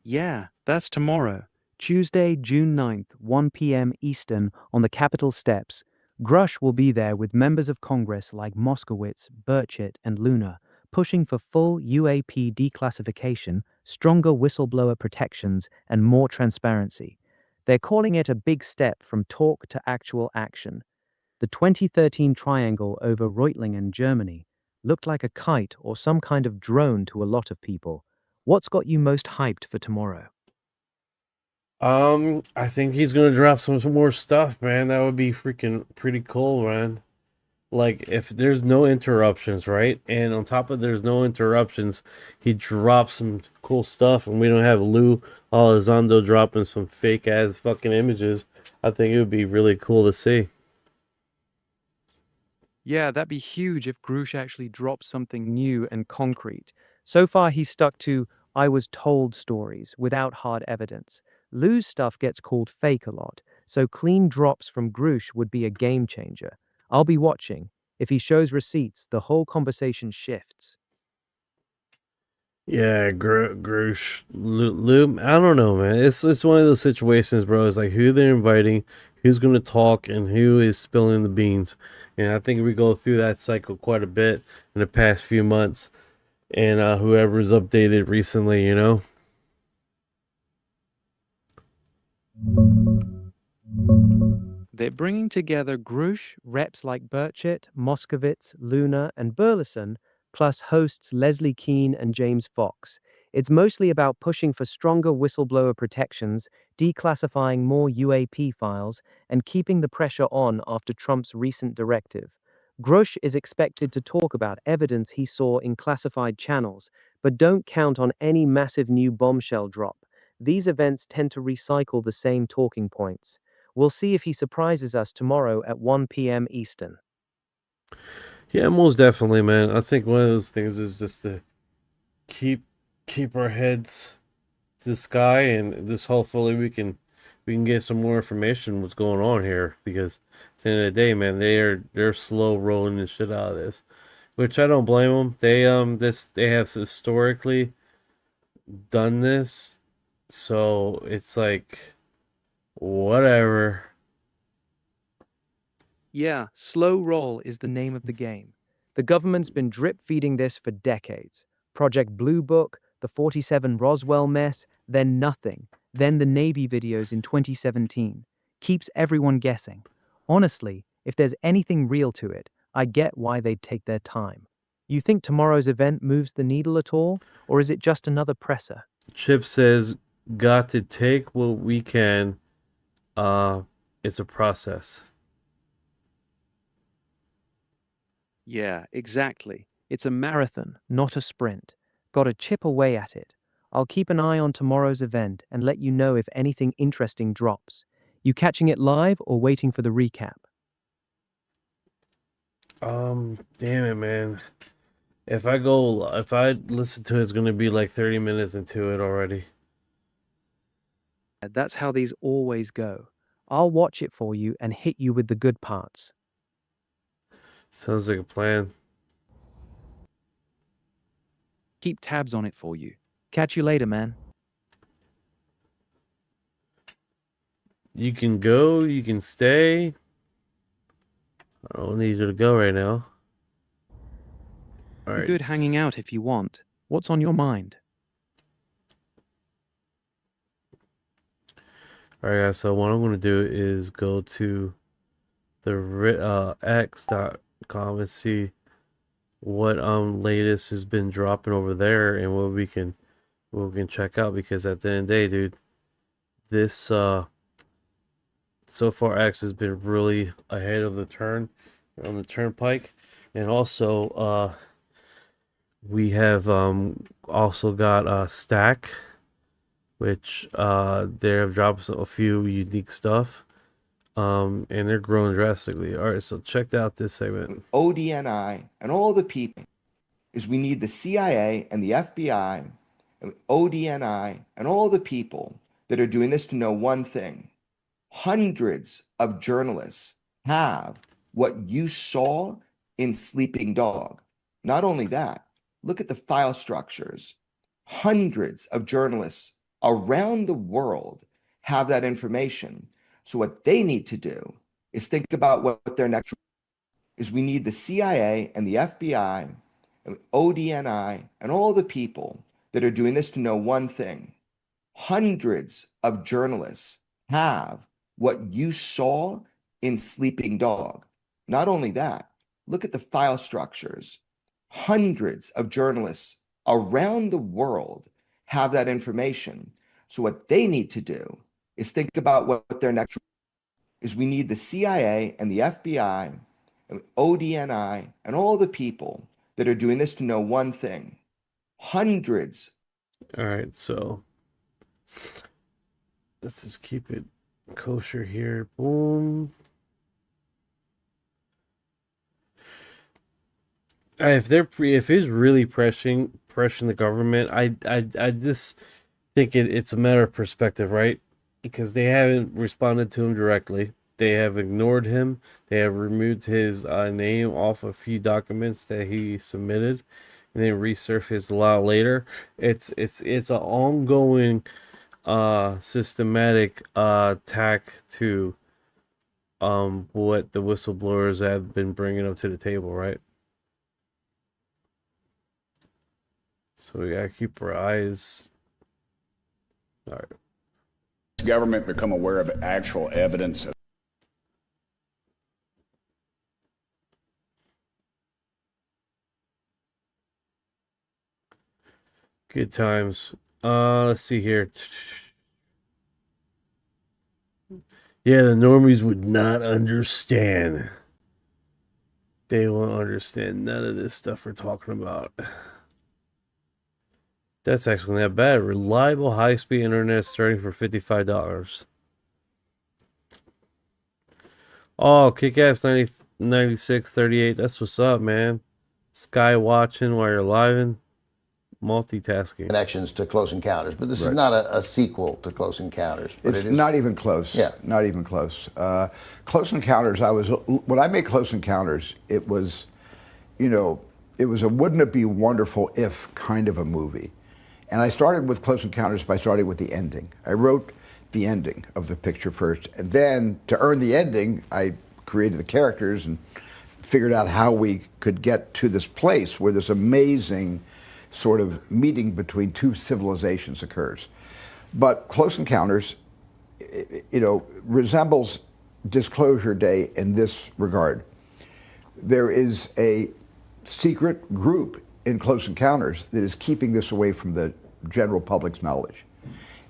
Yeah, that's tomorrow. Tuesday, June 9th, 1 p.m. Eastern, on the Capitol steps. Grush will be there with members of Congress like Moskowitz, Burchett, and Luna, pushing for full UAP declassification, stronger whistleblower protections, and more transparency. They're calling it a big step from talk to actual action. The 2013 triangle over Reutlingen, Germany, looked like a kite or some kind of drone to a lot of people. What's got you most hyped for tomorrow? I think he's gonna drop some more stuff, man. That would be freaking pretty cool, man. Like if there's no interruptions, right? And on top of there's no interruptions, he drops some cool stuff, and we don't have Lou Elizondo dropping some fake ass fucking images. I think it would be really cool to see. Yeah, that'd be huge if Grush actually drops something new and concrete. So far, he's stuck to "I was told" stories without hard evidence. Lou's stuff gets called fake a lot, so clean drops from Grush would be a game changer. I'll be watching. If he shows receipts, the whole conversation shifts. Yeah, Grush, Lou. I don't know, man. It's one of those situations, bro. It's like who they're inviting, who's gonna talk, and who is spilling the beans. And I think we go through that cycle quite a bit in the past few months. And whoever's updated recently, you know. They're bringing together Grush, reps like Burchett, Moskowitz, Luna, and Burleson, plus hosts Leslie Keane and James Fox. It's mostly about pushing for stronger whistleblower protections, declassifying more UAP files, and keeping the pressure on after Trump's recent directive. Grush is expected to talk about evidence he saw in classified channels, but don't count on any massive new bombshell drop. These events tend to recycle the same talking points. We'll see if he surprises us tomorrow at 1 p.m. Eastern. Yeah, most definitely, man. I think one of those things is just to keep keep our heads to the sky, and just hopefully we can get some more information what's going on here, because at the end of the day, man, they're slow rolling the shit out of this, which I don't blame them. They have historically done this, so it's like whatever. Yeah, slow roll is the name of the game. The government's been drip feeding this for decades. Project Blue Book, the 47 Roswell mess, then nothing, then the Navy videos in 2017. Keeps everyone guessing. Honestly, if there's anything real to it, I get why they'd take their time. You think tomorrow's event moves the needle at all, or is it just another presser? Chip says, "Got to take what we can." Uh, it's a process. Yeah, exactly. It's a marathon, not a sprint. Gotta chip away at it. I'll keep an eye on tomorrow's event and let you know if anything interesting drops. You catching it live or waiting for the recap? Damn it, man. If I listen to it, it's gonna be like 30 minutes into it already. That's how these always go. I'll watch it for you and hit you with the good parts. Sounds like a plan. Keep tabs on it for you. Catch you later, man. You can go, you can stay. I don't need you to go right now. All right. Good hanging out if you want. What's on your mind? All right, guys. So what I'm gonna do is go to the x.com and see what latest has been dropping over there, and what we can check out, because at the end of the day, dude, this so far X has been really ahead of the turn on the turnpike. And also we have also got Stack, which they have dropped a few unique stuff, and they're growing drastically. All right, so check out this segment. ODNI and all the people is we need the CIA and the FBI and ODNI and all the people that are doing this to know one thing. Hundreds of journalists have what you saw in Sleeping Dog. Not only that, look at the file structures. Hundreds of journalists around the world have that information. So what they need to do is think about what their next is. We need the CIA and the FBI and ODNI and all the people that are doing this to know one thing. Hundreds of journalists have what you saw in Sleeping Dog. Not only that, look at the file structures. Hundreds of journalists around the world have that information. So what they need to do is think about what their next is. We need the CIA and the FBI and ODNI and all the people that are doing this to know one thing. Hundreds. All right, so let's just keep it kosher here. Boom. If he's really pressuring the government, I just think it's a matter of perspective, right? Because they haven't responded to him directly. They have ignored him. They have removed his name off a few documents that he submitted, and then resurfaced a lot later. It's an ongoing systematic attack to what the whistleblowers have been bringing up to the table, right? So we gotta keep our eyes. All right. Government become aware of actual evidence of Good times. Let's see here. Yeah, the normies would not understand. They won't understand none of this stuff we're talking about. That's actually not bad. Reliable high-speed internet starting for $55. Oh, Kick-Ass 9638. That's what's up, man. Sky watching while you're live, multitasking. Connections to Close Encounters, but this is not a sequel to Close Encounters. But It's not even close. Yeah. Not even close. Close Encounters, when I made Close Encounters, it was, it was a wouldn't it be wonderful if kind of a movie. And I started with Close Encounters by starting with the ending. I wrote the ending of the picture first, and then to earn the ending, I created the characters and figured out how we could get to this place where this amazing sort of meeting between two civilizations occurs. But Close Encounters, resembles Disclosure Day in this regard. There is a secret group in Close Encounters that is keeping this away from the general public's knowledge.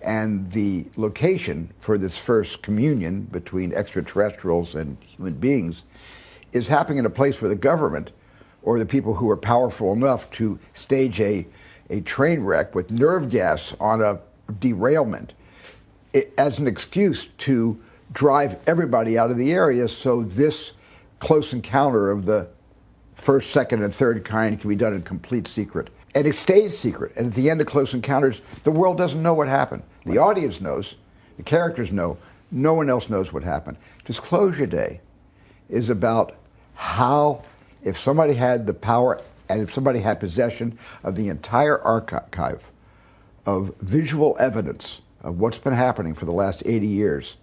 And the location for this first communion between extraterrestrials and human beings is happening in a place where the government or the people who are powerful enough to stage a train wreck with nerve gas on a derailment as an excuse to drive everybody out of the area, so this close encounter of the first, second, and third kind can be done in complete secret. And it stays secret. And at the end of Close Encounters, the world doesn't know what happened. The audience knows, the characters know, no one else knows what happened. Disclosure Day is about how, if somebody had the power and if somebody had possession of the entire archive of visual evidence of what's been happening for the last 80 years,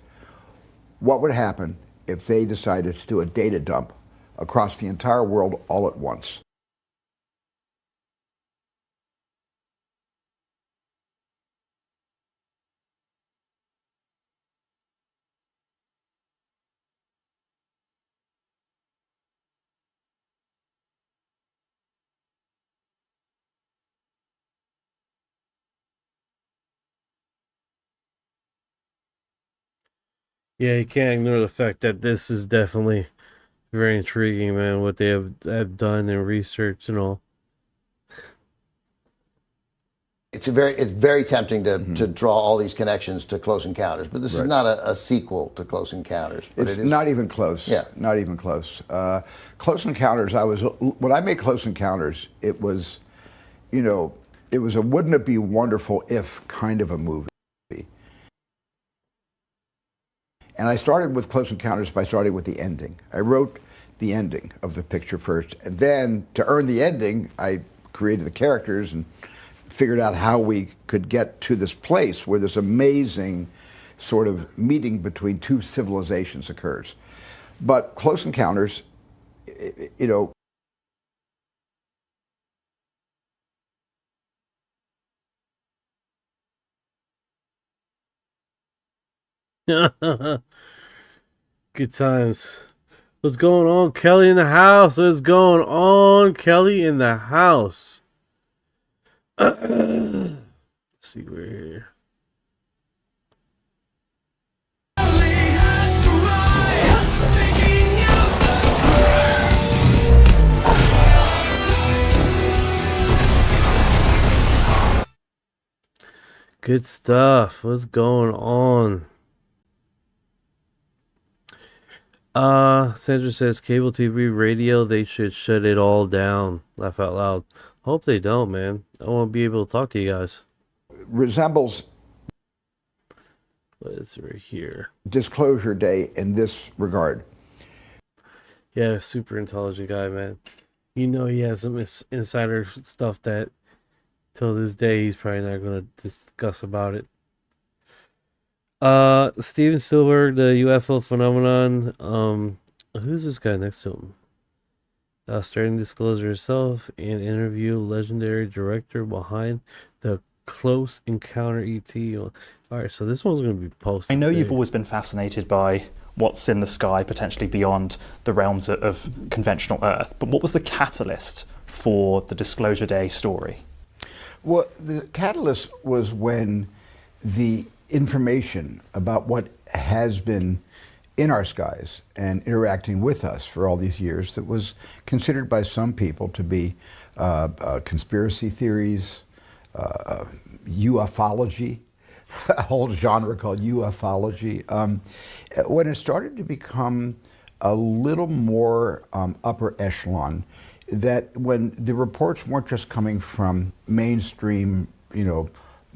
what would happen if they decided to do a data dump across the entire world all at once? Yeah, you can't ignore the fact that this is definitely very intriguing, man, what they have done and research and all. It's very tempting to draw all these connections to Close Encounters, but this is not a sequel to Close Encounters. But It's not even close. Yeah. Not even close. Close Encounters, when I made Close Encounters, it was, it was a wouldn't it be wonderful if kind of a movie. And I started with Close Encounters by starting with the ending. I wrote the ending of the picture first, and then to earn the ending, I created the characters and figured out how we could get to this place where this amazing sort of meeting between two civilizations occurs. But Close Encounters, Good times. What's going on, Kelly in the house? What's going on, Kelly in the house? Let's see, we're here. Good stuff. What's going on? Sandra says cable TV, radio, they should shut it all down. Laugh out loud. Hope they don't, man. I want to be able to talk to you guys. resembles What is right here? Disclosure Day in this regard. Yeah, super intelligent guy, man. You know he has some insider stuff that till this day he's probably not going to discuss about it. Steven Spielberg, the UFO phenomenon. Who's this guy next to him? Starting Disclosure herself and interview legendary director behind the Close Encounter ET. Alright, so this one's going to be posted. I know you've always been fascinated by what's in the sky, potentially beyond the realms of conventional Earth, but what was the catalyst for the Disclosure Day story? Well, the catalyst was when the information about what has been in our skies and interacting with us for all these years that was considered by some people to be conspiracy theories, ufology, a whole genre called ufology. When it started to become a little more upper echelon, that when the reports weren't just coming from mainstream,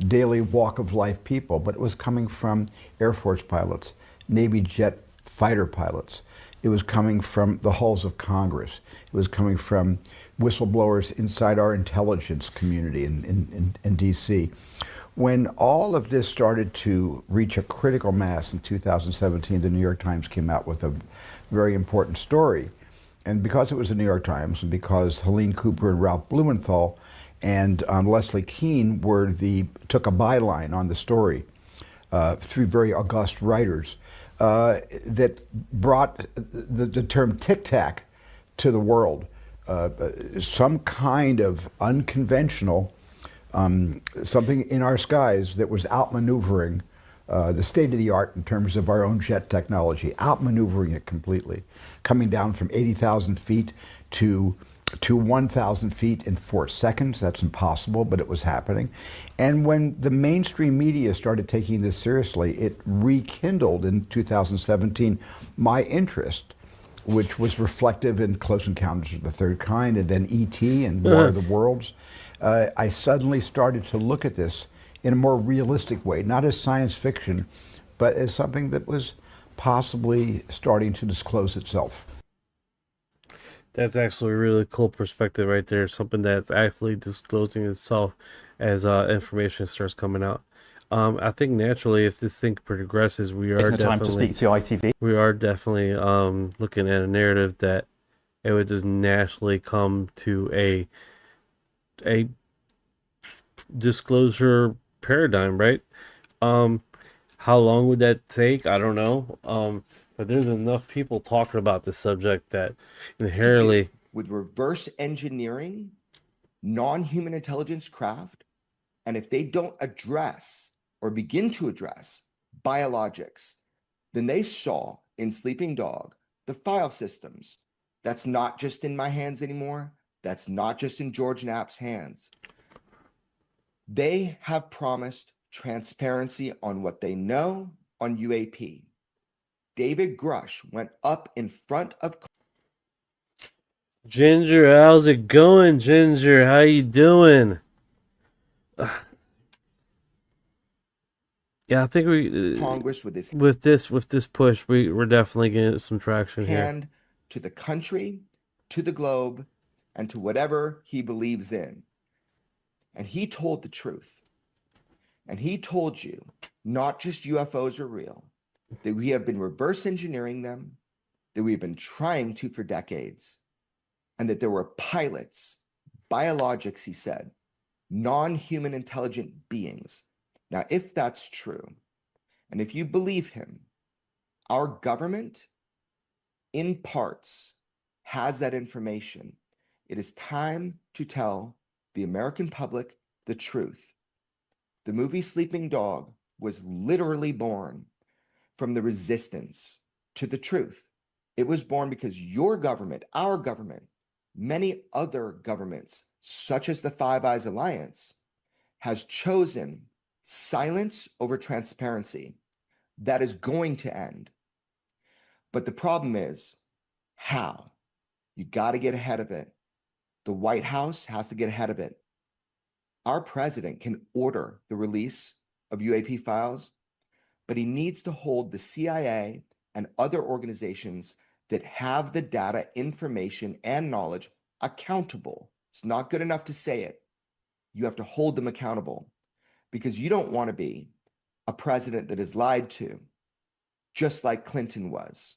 daily walk of life people, but it was coming from Air Force pilots, Navy jet fighter pilots. It was coming from the halls of Congress. It was coming from whistleblowers inside our intelligence community in DC. When all of this started to reach a critical mass in 2017, the New York Times came out with a very important story. And because it was the New York Times, and because Helene Cooper and Ralph Blumenthal and Leslie Kean took a byline on the story, three very august writers, that brought the term tic-tac to the world. Some kind of unconventional, something in our skies that was outmaneuvering the state of the art in terms of our own jet technology, outmaneuvering it completely, coming down from 80,000 feet to 1,000 feet in 4 seconds. That's impossible, but it was happening. And when the mainstream media started taking this seriously, it rekindled in 2017 my interest, which was reflective in Close Encounters of the Third Kind and then E.T. and War of the Worlds. I suddenly started to look at this in a more realistic way, not as science fiction, but as something that was possibly starting to disclose itself. That's actually a really cool perspective right there. Something that's actually disclosing itself as information starts coming out. I think naturally, if this thing progresses, we are Taking the time to definitely speak to ITV. we are definitely looking at a narrative that it would just naturally come to a disclosure paradigm, right? How long would that take? I don't know. But there's enough people talking about this subject that inherently, with reverse engineering non-human intelligence craft, and if they don't address or begin to address biologics, then they saw in Sleeping Dog the file systems. That's not just in my hands anymore. That's not just in George Knapp's hands. They have promised transparency on what they know on UAP. David Grush went up in front of Ginger, how's it going, Ginger? How you doing? Yeah, I think we Congress with this push, we're definitely getting some traction here. hand to the country, to the globe, and to whatever he believes in. And he told the truth. And he told you not just UFOs are real, that we have been reverse engineering them, that we've been trying to for decades, and that there were pilots, biologics, he said, non-human intelligent beings. Now, if that's true, and if you believe him, our government, in parts, has that information. It is time to tell the American public the truth. The movie Sleeping Dog was literally born from the resistance to the truth. It was born because your government, our government, many other governments, such as the Five Eyes Alliance, has chosen silence over transparency. That is going to end. But the problem is, how? You got to get ahead of it. The White House has to get ahead of it. Our president can order the release of UAP files, but he needs to hold the CIA and other organizations that have the data, information, and knowledge accountable. It's not good enough to say it. You have to hold them accountable, because you don't want to be a president that is lied to, just like Clinton was.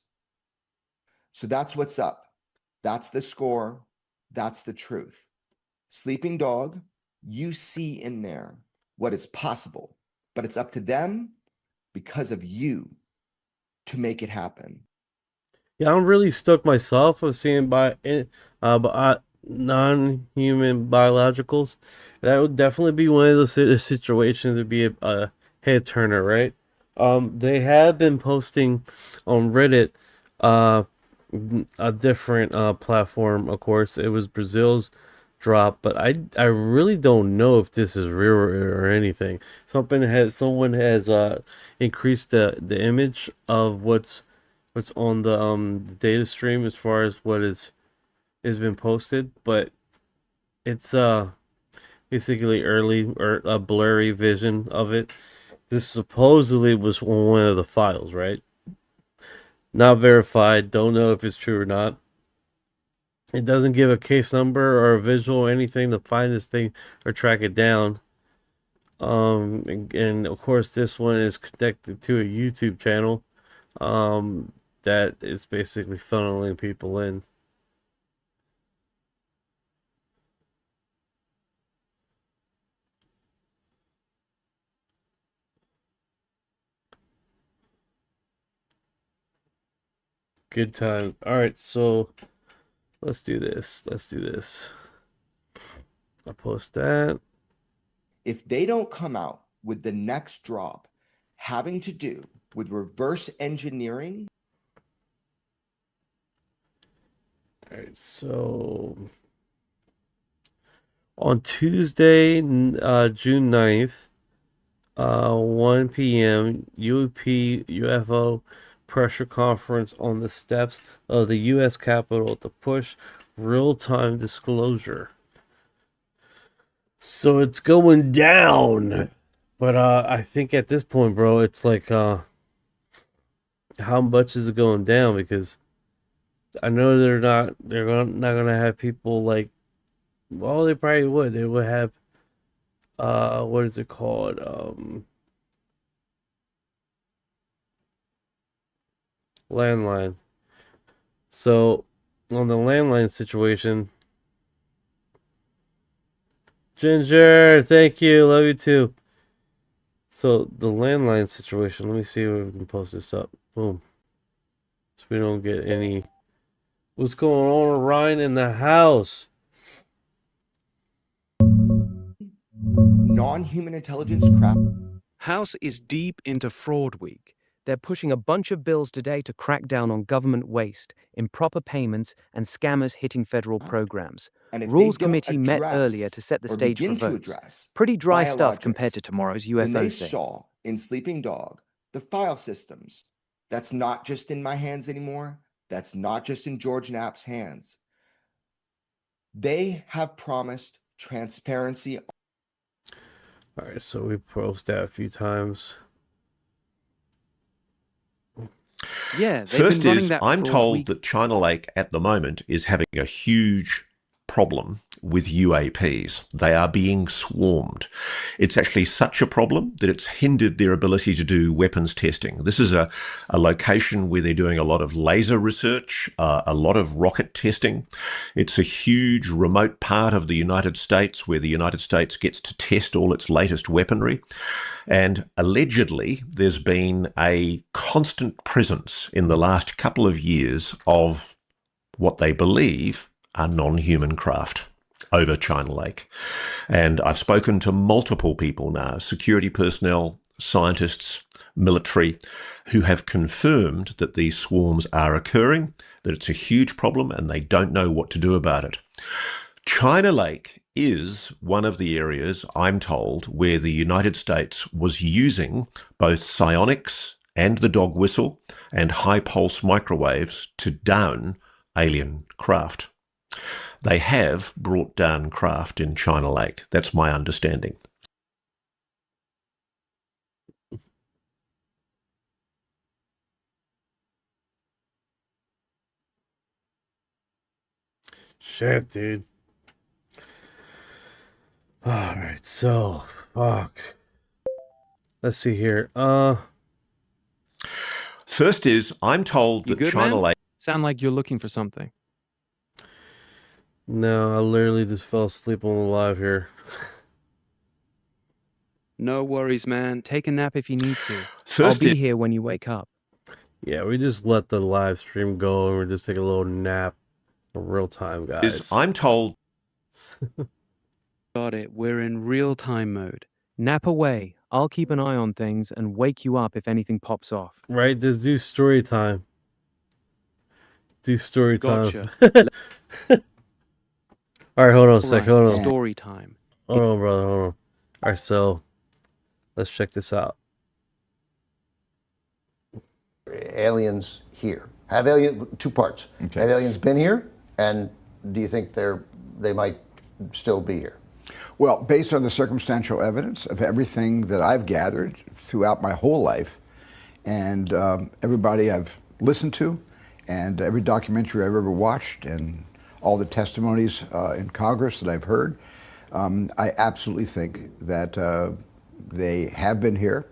So that's what's up. That's the score. That's the truth. Sleeping Dog, you see in there what is possible, but it's up to them because of you to make it happen. Yeah, I'm really stuck myself of seeing non-human biologicals. That would definitely be one of those situations that would be a head turner, right? They have been posting on Reddit, a different platform. Of course, it was Brazil's drop, but I really don't know if this is real or anything. Someone has increased the image of what's what's on the data stream as far as what has been posted, but it's basically early or a blurry vision of it. This supposedly was on one of the files, right? Not verified. Don't know if it's true or not. It doesn't give a case number or a visual or anything to find this thing or track it down. And of course, this one is connected to a YouTube channel that is basically funneling people in. Good time. All right, so let's do this. Let's do this. I'll post that. If they don't come out with the next drop having to do with reverse engineering. All right, so on Tuesday, June 9th, 1 p.m., UAP UFO pressure conference on the steps of the U.S. Capitol to push real-time disclosure. So it's going down. But I think at this point, bro, it's like how much is it going down? Because I know they're not gonna have people like, well, they probably would. They would have what is it called? Landline. So on the landline situation, Ginger, thank you, love you too. So the landline situation, let me see if we can post this up. Boom. So we don't get any. What's going on, Ryan, in the house? Non-human intelligence crap. House is deep into fraud week. They're pushing a bunch of bills today to crack down on government waste, improper payments, and scammers hitting federal programs. And if Rules they don't Committee met address earlier to set the or stage for begin to votes. address Pretty dry stuff biologics, compared to tomorrow's when they UFO thing. saw in Sleeping Dog the file systems, that's not just in my hands anymore. That's not just in George Knapp's hands. They have promised transparency. All right, so we posted that a few times. Yeah, First is, I'm told that China Lake at the moment is having a huge problem with UAPs. They are being swarmed. It's actually such a problem that it's hindered their ability to do weapons testing. This is a location where they're doing a lot of laser research, a lot of rocket testing. It's a huge remote part of the United States where the United States gets to test all its latest weaponry. And allegedly, there's been a constant presence in the last couple of years of what they believe are non-human craft over China Lake. And I've spoken to multiple people now, security personnel, scientists, military, who have confirmed that these swarms are occurring, that it's a huge problem, and they don't know what to do about it. China Lake is one of the areas, I'm told, where the United States was using both psionics and the dog whistle and high pulse microwaves to down alien craft. They have brought down craft in China Lake. That's my understanding. Shit, dude. All right, so fuck. Let's see here. First is, I'm told that China Lake. Sound like you're looking for something. No, I literally just fell asleep on the live here. No worries, man. Take a nap if you need to. First I'll be here when you wake up. Yeah, we just let the live stream go and we're just taking a little nap in real time, guys. I'm told. Got it. We're in real-time mode. Nap away. I'll keep an eye on things and wake you up if anything pops off. Right, just do story time. Do story time. Gotcha. All right, hold on a sec. Hold on. Story time. Hold on, brother. Hold on. All right, so let's check this out. aliens here? Two parts. Okay. Have aliens been here? And do you think they might still be here? Well, based on the circumstantial evidence of everything that I've gathered throughout my whole life, and everybody I've listened to, and every documentary I've ever watched, and all the testimonies in Congress that I've heard, I absolutely think that they have been here,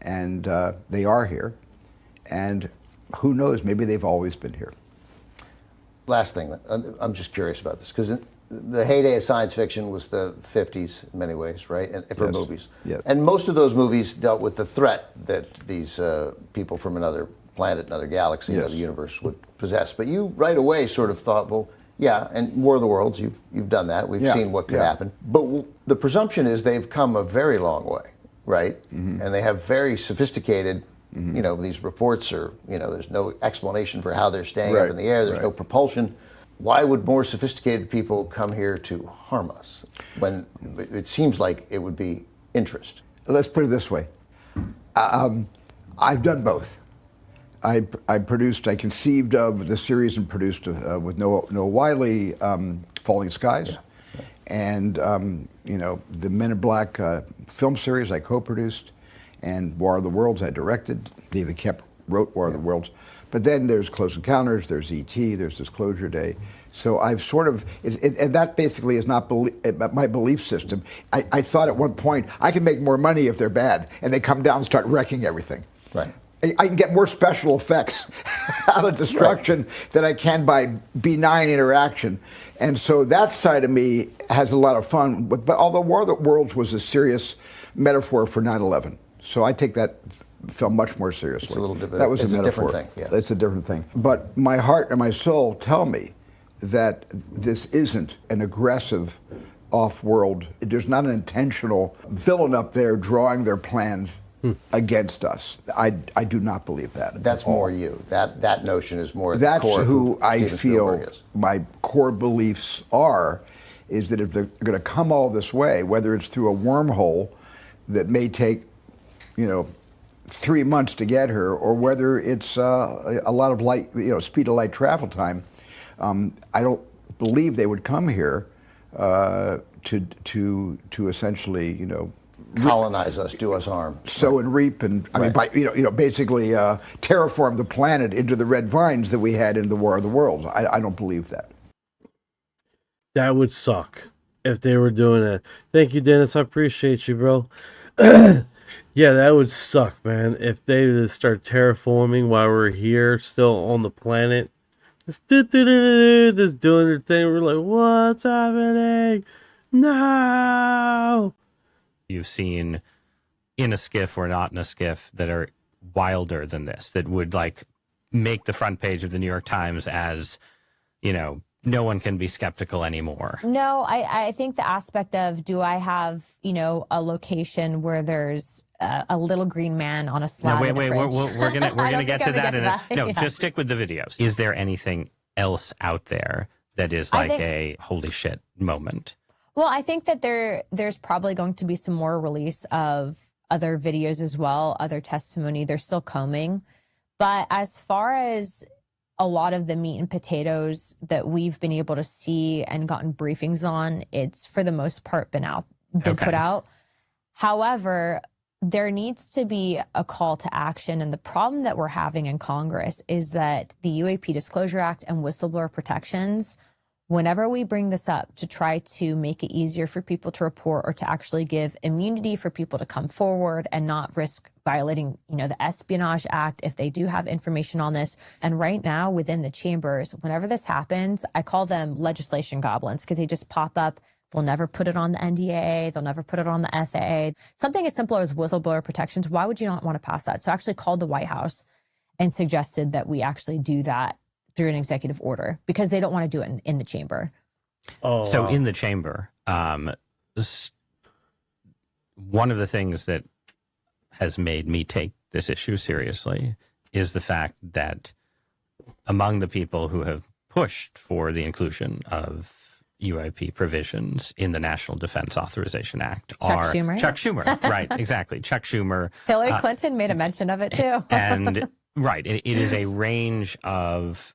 and they are here, and who knows, maybe they've always been here. Last thing, I'm just curious about this, because the heyday of science fiction was the 50s in many ways, right? And for movies. Yes. And most of those movies dealt with the threat that these people from another planet, another galaxy, another universe would possess. But you right away sort of thought, well, yeah, and War of the Worlds, you've done that. We've seen what could happen. But the presumption is they've come a very long way, right? And they have very sophisticated, you know, these reports are, you know, there's no explanation for how they're staying up in the air. There's no propulsion. Why would more sophisticated people come here to harm us when it seems like it would be interest? Let's put it this way. I've done both. I conceived of the series and produced with Noah Wiley, Falling Skies, and you know, the Men in Black film series I co-produced, and War of the Worlds I directed. David Kemp wrote War of the Worlds. But then there's Close Encounters, there's E.T., there's Disclosure Day. So I've sort of, and that basically is not my belief system. I thought at one point, I can make more money if they're bad, and they come down and start wrecking everything. Right. I can get more special effects out of destruction than I can by benign interaction. And so that side of me has a lot of fun. But although War of the Worlds was a serious metaphor for 9/11, so I take that film much more seriously. It's a little different. That was It's a metaphor. different thing. Yeah. It's a different thing. But my heart and my soul tell me that this isn't an aggressive off-world. There's not an intentional villain up there drawing their plans against us. I do not believe that. That's more you. That notion is more at That's the core who of I Steven feel Spielberg is. my core beliefs are, is that if they're going to come all this way, whether it's through a wormhole that may take, you know, 3 months to get her, or whether it's a lot of light, you know, speed of light travel time, I don't believe they would come here to essentially, you know, colonize us, do us harm, sow and reap, and I mean, by basically terraform the planet into the red vines that we had in the War of the Worlds. I don't believe that. That would suck if they were doing it. Thank you, Dennis. I appreciate you, bro. Yeah, that would suck, man. If they just start terraforming while we're here, still on the planet, just doing their thing. We're like, what's happening? No. You've seen in a skiff or not in a skiff that are wilder than this, that would like make the front page of the New York Times as, you know, no one can be skeptical anymore. No, I think the aspect of, do I have, you know, a location where there's a little green man on a slab? No, wait, in a fridge? we're gonna get to that. No, Yeah. just stick with the videos. Is there anything else out there that is like a holy shit moment? Well, I think that there's probably going to be some more release of other videos as well, other testimony. They're still coming. But as far as a lot of the meat and potatoes that we've been able to see and gotten briefings on, it's for the most part been put out. However, there needs to be a call to action. And the problem that we're having in Congress is that the UAP Disclosure Act and whistleblower protections, whenever we bring this up to try to make it easier for people to report or to actually give immunity for people to come forward and not risk violating, you know, the Espionage Act if they do have information on this. And right now within the chambers, whenever this happens, I call them legislation goblins because they just pop up. They'll never put it on the NDA. They'll never put it on the FAA. Something as simple as whistleblower protections. Why would you not want to pass that? So I actually called the White House and suggested that we actually do that through an executive order because they don't want to do it in the chamber. Oh, so in the chamber, one of the things that has made me take this issue seriously is the fact that among the people who have pushed for the inclusion of UAP provisions in the National Defense Authorization Act Chuck are Schumer. Chuck Schumer, right? Exactly, Chuck Schumer. Hillary Clinton made a mention of it too. And Right. It is a range of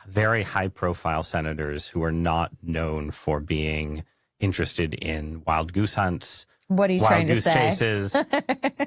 very high-profile senators who are not known for being interested in wild goose hunts. What are you wild trying to goose say? chases.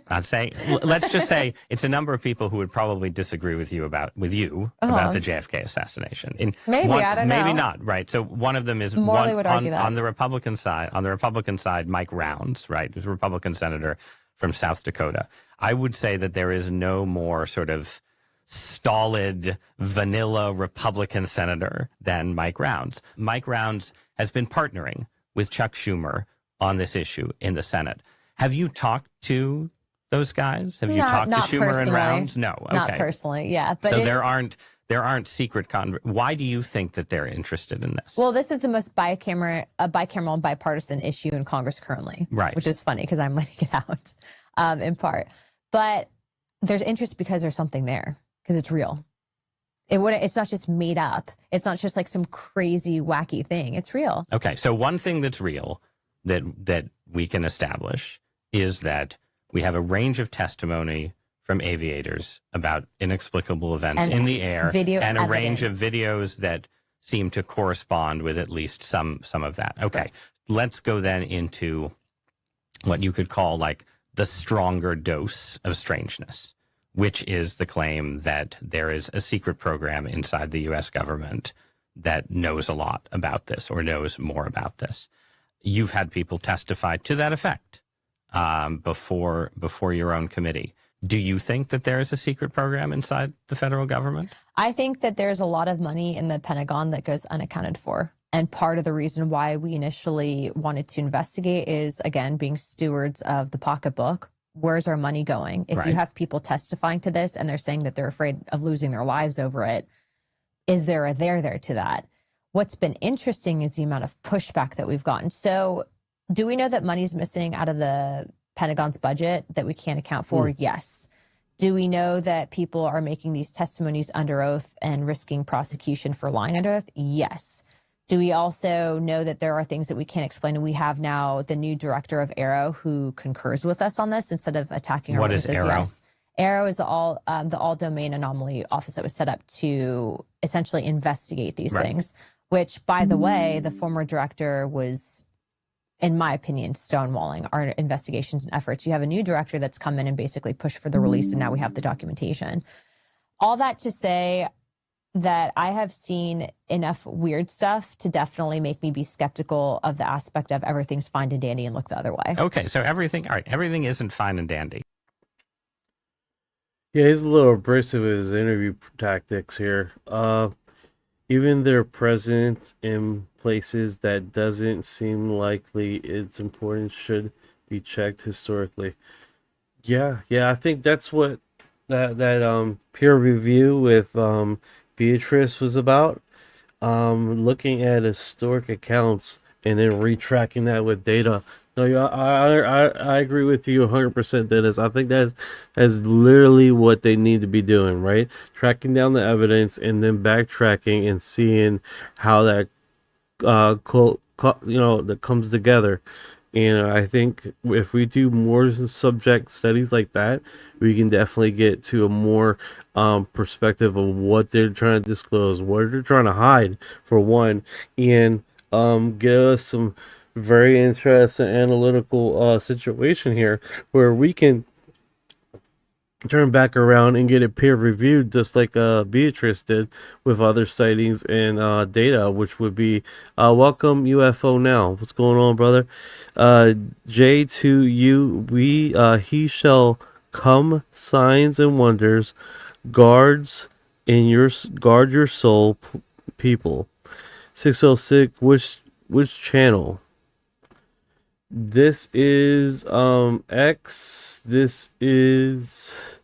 Not saying. Let's just say it's a number of people who would probably disagree with you about the JFK assassination. Maybe, I don't know. Maybe not. Right. So one of them is Morley would argue that. on the Republican side. On the Republican side, Mike Rounds, right, who's a Republican senator from South Dakota. I would say that there is no more sort of stolid, vanilla Republican senator than Mike Rounds. Mike Rounds has been partnering with Chuck Schumer on this issue in the Senate. Have you talked to those guys? Have you talked to Schumer and Rounds? No. Okay. Not personally, yeah. But so there aren't secret Why do you think that they're interested in this? Well, this is the most bicameral and bipartisan issue in Congress currently. Right. Which is funny because I'm letting it out in part. But there's interest because there's something there, because it's real. It's not just made up. It's not just like some crazy, wacky thing. It's real. Okay. So one thing that's real that we can establish is that we have a range of testimony from aviators about inexplicable events in the air, and a range of videos that seem to correspond with at least some of that. Okay, right. Let's go then into what you could call like the stronger dose of strangeness, which is the claim that there is a secret program inside the U.S. government that knows a lot about this or knows more about this. You've had people testify to that effect before your own committee. Do you think that there is a secret program inside the federal government? I think that there's a lot of money in the Pentagon that goes unaccounted for. And part of the reason why we initially wanted to investigate is, again, being stewards of the pocketbook. Where's our money going? If you have people testifying to this and they're saying that they're afraid of losing their lives over it, is there a there to that? What's been interesting is the amount of pushback that we've gotten. So do we know that money's missing out of the Pentagon's budget that we can't account for? Yes. Do we know that people are making these testimonies under oath and risking prosecution for lying under oath? Yes. Do we also know that there are things that we can't explain? And we have now the new director of Aero who concurs with us on this instead of attacking our witnesses. What is Aero? Yes. Aero is the all domain anomaly office that was set up to essentially investigate these things, which, by the way, the former director was, in my opinion, stonewalling our investigations and efforts. You have a new director that's come in and basically pushed for the release, and now we have the documentation. All that to say that I have seen enough weird stuff to definitely make me be skeptical of the aspect of everything's fine and dandy and look the other way. Okay, so everything isn't fine and dandy. Yeah, he's a little abrasive with his interview tactics here. Even their presence in places that doesn't seem likely its importance should be checked historically. Yeah, I think that's what that peer review with Beatrice was about. Looking at historic accounts and then retracking that with data. No, I agree with you 100%, Dennis. I think that's literally what they need to be doing, right? Tracking down the evidence and then backtracking and seeing how that that comes together. And I think if we do more subject studies like that, we can definitely get to a more perspective of what they're trying to disclose, what they're trying to hide, for one, and give us some very interesting analytical situation here where we can turn back around and get it peer reviewed, just like Beatrice did with other sightings and data, which would be welcome UFO now. What's going on, brother? J2U, he shall come, signs and wonders, guard your soul, people. 606, which channel? This is X. This is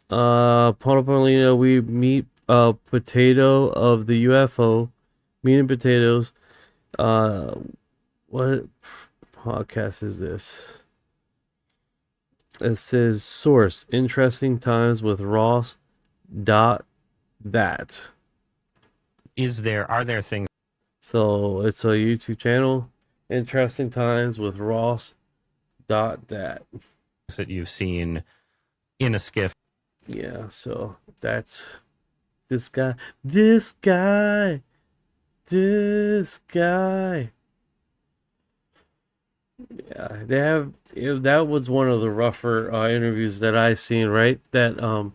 Paulina. We meet potato of the UFO, meeting potatoes. What podcast is this? It says source, interesting times with Ross. That. Are there things? So it's a YouTube channel. Interesting times with Ross. That you've seen in a skiff. Yeah, so that's this guy, this guy, this guy. Yeah, they have. That was one of the rougher interviews that I seen. Right, that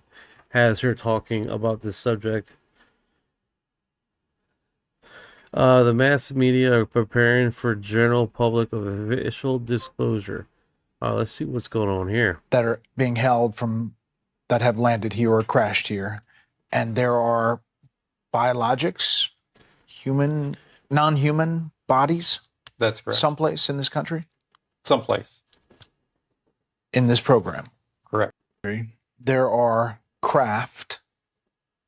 has her talking about this subject. The mass media are preparing for general public of official disclosure. Let's see what's going on here. That are being held from that have landed here or crashed here, and there are biologics, human, non-human bodies. That's correct. Someplace in this country. Someplace. In this program. Correct. There are craft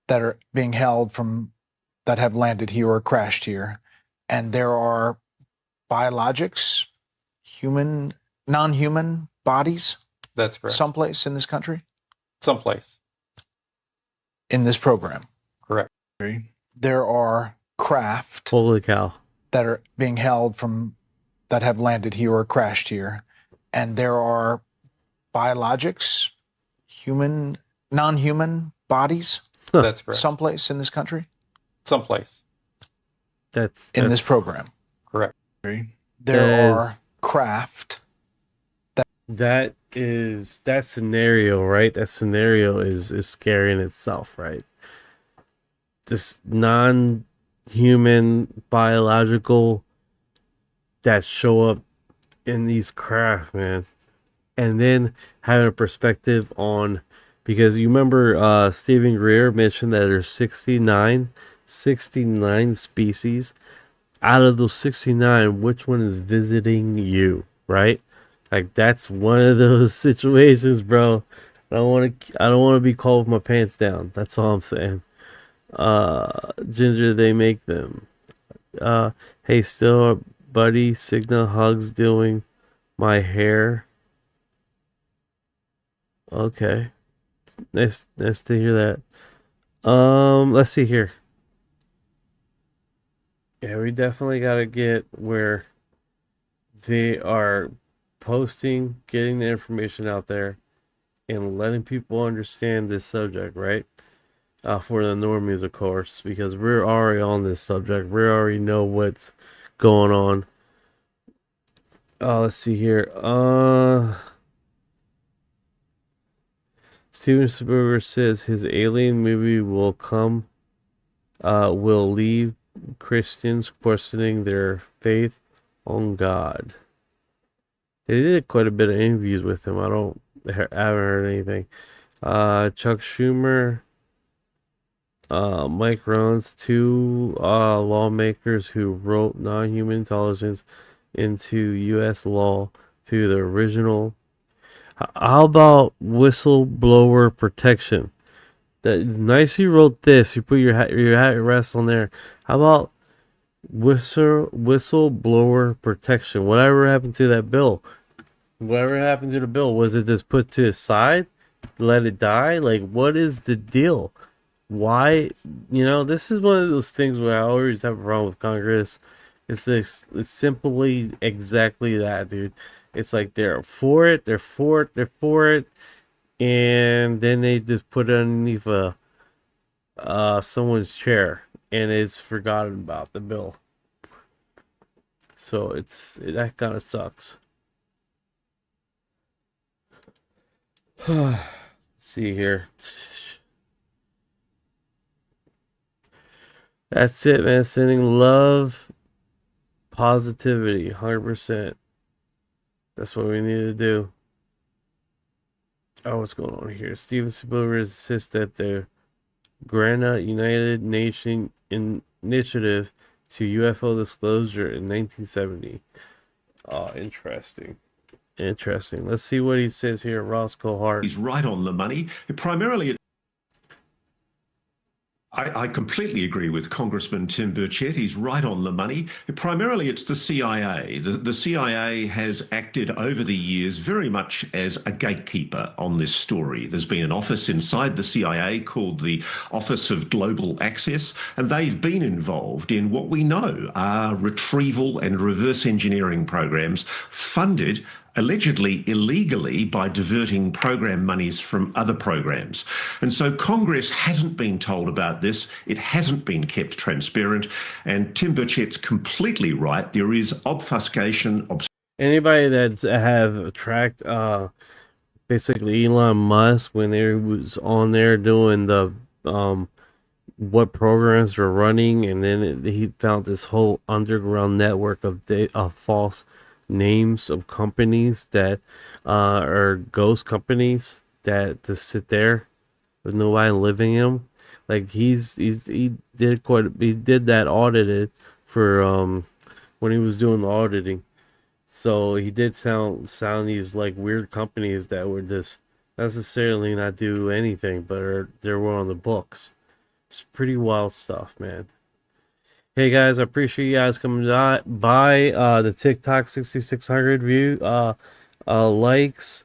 that are being held from that have landed here or crashed here, and there are biologics, human, non-human bodies. That's correct. Someplace in this country. Someplace. In this program. Correct. There are craft. Holy cow. That are being held from that have landed here or crashed here, and there are biologics, human, non-human bodies. That's correct. Someplace in this country. Someplace. That's in this program. Correct. There are craft. That scenario, right? That scenario is scary in itself, right? This non-human biological that show up in these craft, man. And then having a perspective on, because you remember Stephen Greer mentioned that there's 69 species. Out of those 69, which one is visiting you, right? Like, that's one of those situations, bro. I don't want to be called with my pants down. That's all I'm saying. Ginger, they make them. Hey, still, buddy, Signa hugs doing my hair. Okay. Nice to hear that. Let's see here. Yeah, we definitely got to get where they are posting, getting the information out there, and letting people understand this subject, right? For the normies, of course, because we're already on this subject. We already know what's going on. Let's see here. Steven Spielberg says his Alien movie will leave Christians questioning their faith on God. They did quite a bit of interviews with him. I haven't heard anything. Chuck Schumer, Mike Rollins, two lawmakers who wrote non-human intelligence into U.S. law through the original. How about whistleblower protection? That nice you wrote this. You put your hat rest on there. How about whistleblower protection? Whatever happened to that bill? Whatever happened to the bill? Was it just put to the side? Let it die? Like, what is the deal? Why? This is one of those things where I always have a problem with Congress. It's simply exactly that, dude. It's like they're for it, and then they just put it underneath someone's chair, and it's forgotten about the bill. So that kind of sucks. Let's see here. That's it, man. Sending love, positivity, 100%. That's what we need to do. Oh, what's going on here? Steven Spielberg insists that the Grana United Nations Initiative to UFO disclosure in 1970. Oh, interesting. Let's see what he says here, Roscoe Hart. He's right on the money. Primarily, I completely agree with Congressman Tim Burchett. He's right on the money. Primarily, it's the CIA. The CIA has acted over the years very much as a gatekeeper on this story. There's been an office inside the CIA called the Office of Global Access, and they've been involved in what we know are retrieval and reverse engineering programs funded allegedly illegally by diverting program monies from other programs. And so Congress hasn't been told about this. It hasn't been kept transparent. And Tim Burchett's completely right. There is obfuscation. Anybody that have tracked basically Elon Musk when he was on there doing the what programs were running, and then he found this whole underground network of false names of companies that are ghost companies that just sit there with nobody living in them. Like he did that audited for when he was doing the auditing. So he did sound these like weird companies that were just necessarily not do anything, but they were on the books. It's pretty wild stuff, man. Hey guys, I appreciate you guys coming by. The TikTok 6600 view likes.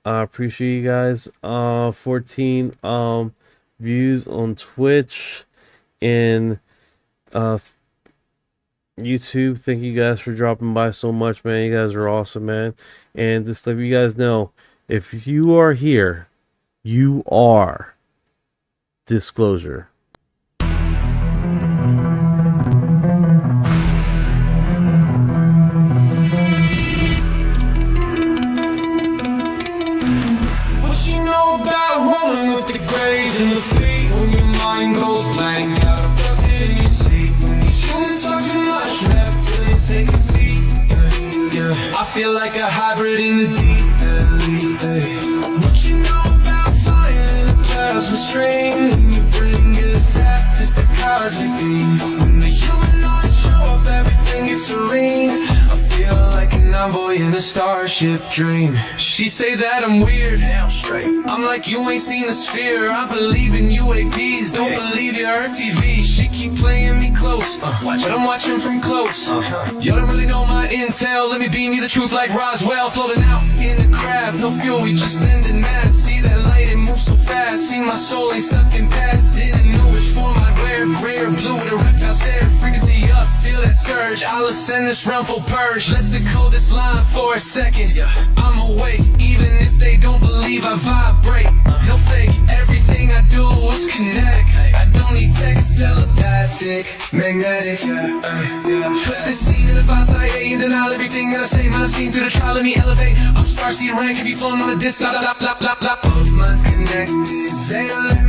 I appreciate you guys. 14 views on Twitch and YouTube. Thank you guys for dropping by so much, man. You guys are awesome, man. And just let you guys know, if you are here, you are Disclosure. What you know about rolling with the grays and the feet when your mind goes blank, got abducted in your sleep. When you shouldn't talk too much, rap till you take a seat. Yeah. I feel like a hybrid in the deep elite. What you know about fire in a plasma string? When you bring a zap, just the cosmic beam. When the humanoids show up, everything gets serene. I feel like an envoy in a starship dream. She say that I'm weird, damn straight. I'm like, you ain't seen the sphere. I believe in UAPs, don't believe you heard TV. She keep playing me close, but I'm watching from close. Y'all don't really know my intel. Let me beam you the truth like Roswell. Floating out in the craft, no fuel, we just bending mad. See that light, it moves so fast. See my soul ain't stuck in past. Didn't know which form I'd wear. Gray or blue with a reptile stare. Frequency up, feel that surge. I'll ascend this realm full purge. Let's decode this line for a second. I'm awake, even if they don't believe I vibrate. No fake, everything I do is kinetic. I don't need text, telepathic, magnetic. Put this scene in the 5-side and denial everything that I say. My scene through the trial, let me elevate. I'm starseed rank, have you flown on a disc? Blah, blah, blah, blah, blah. Both minds connected, say let me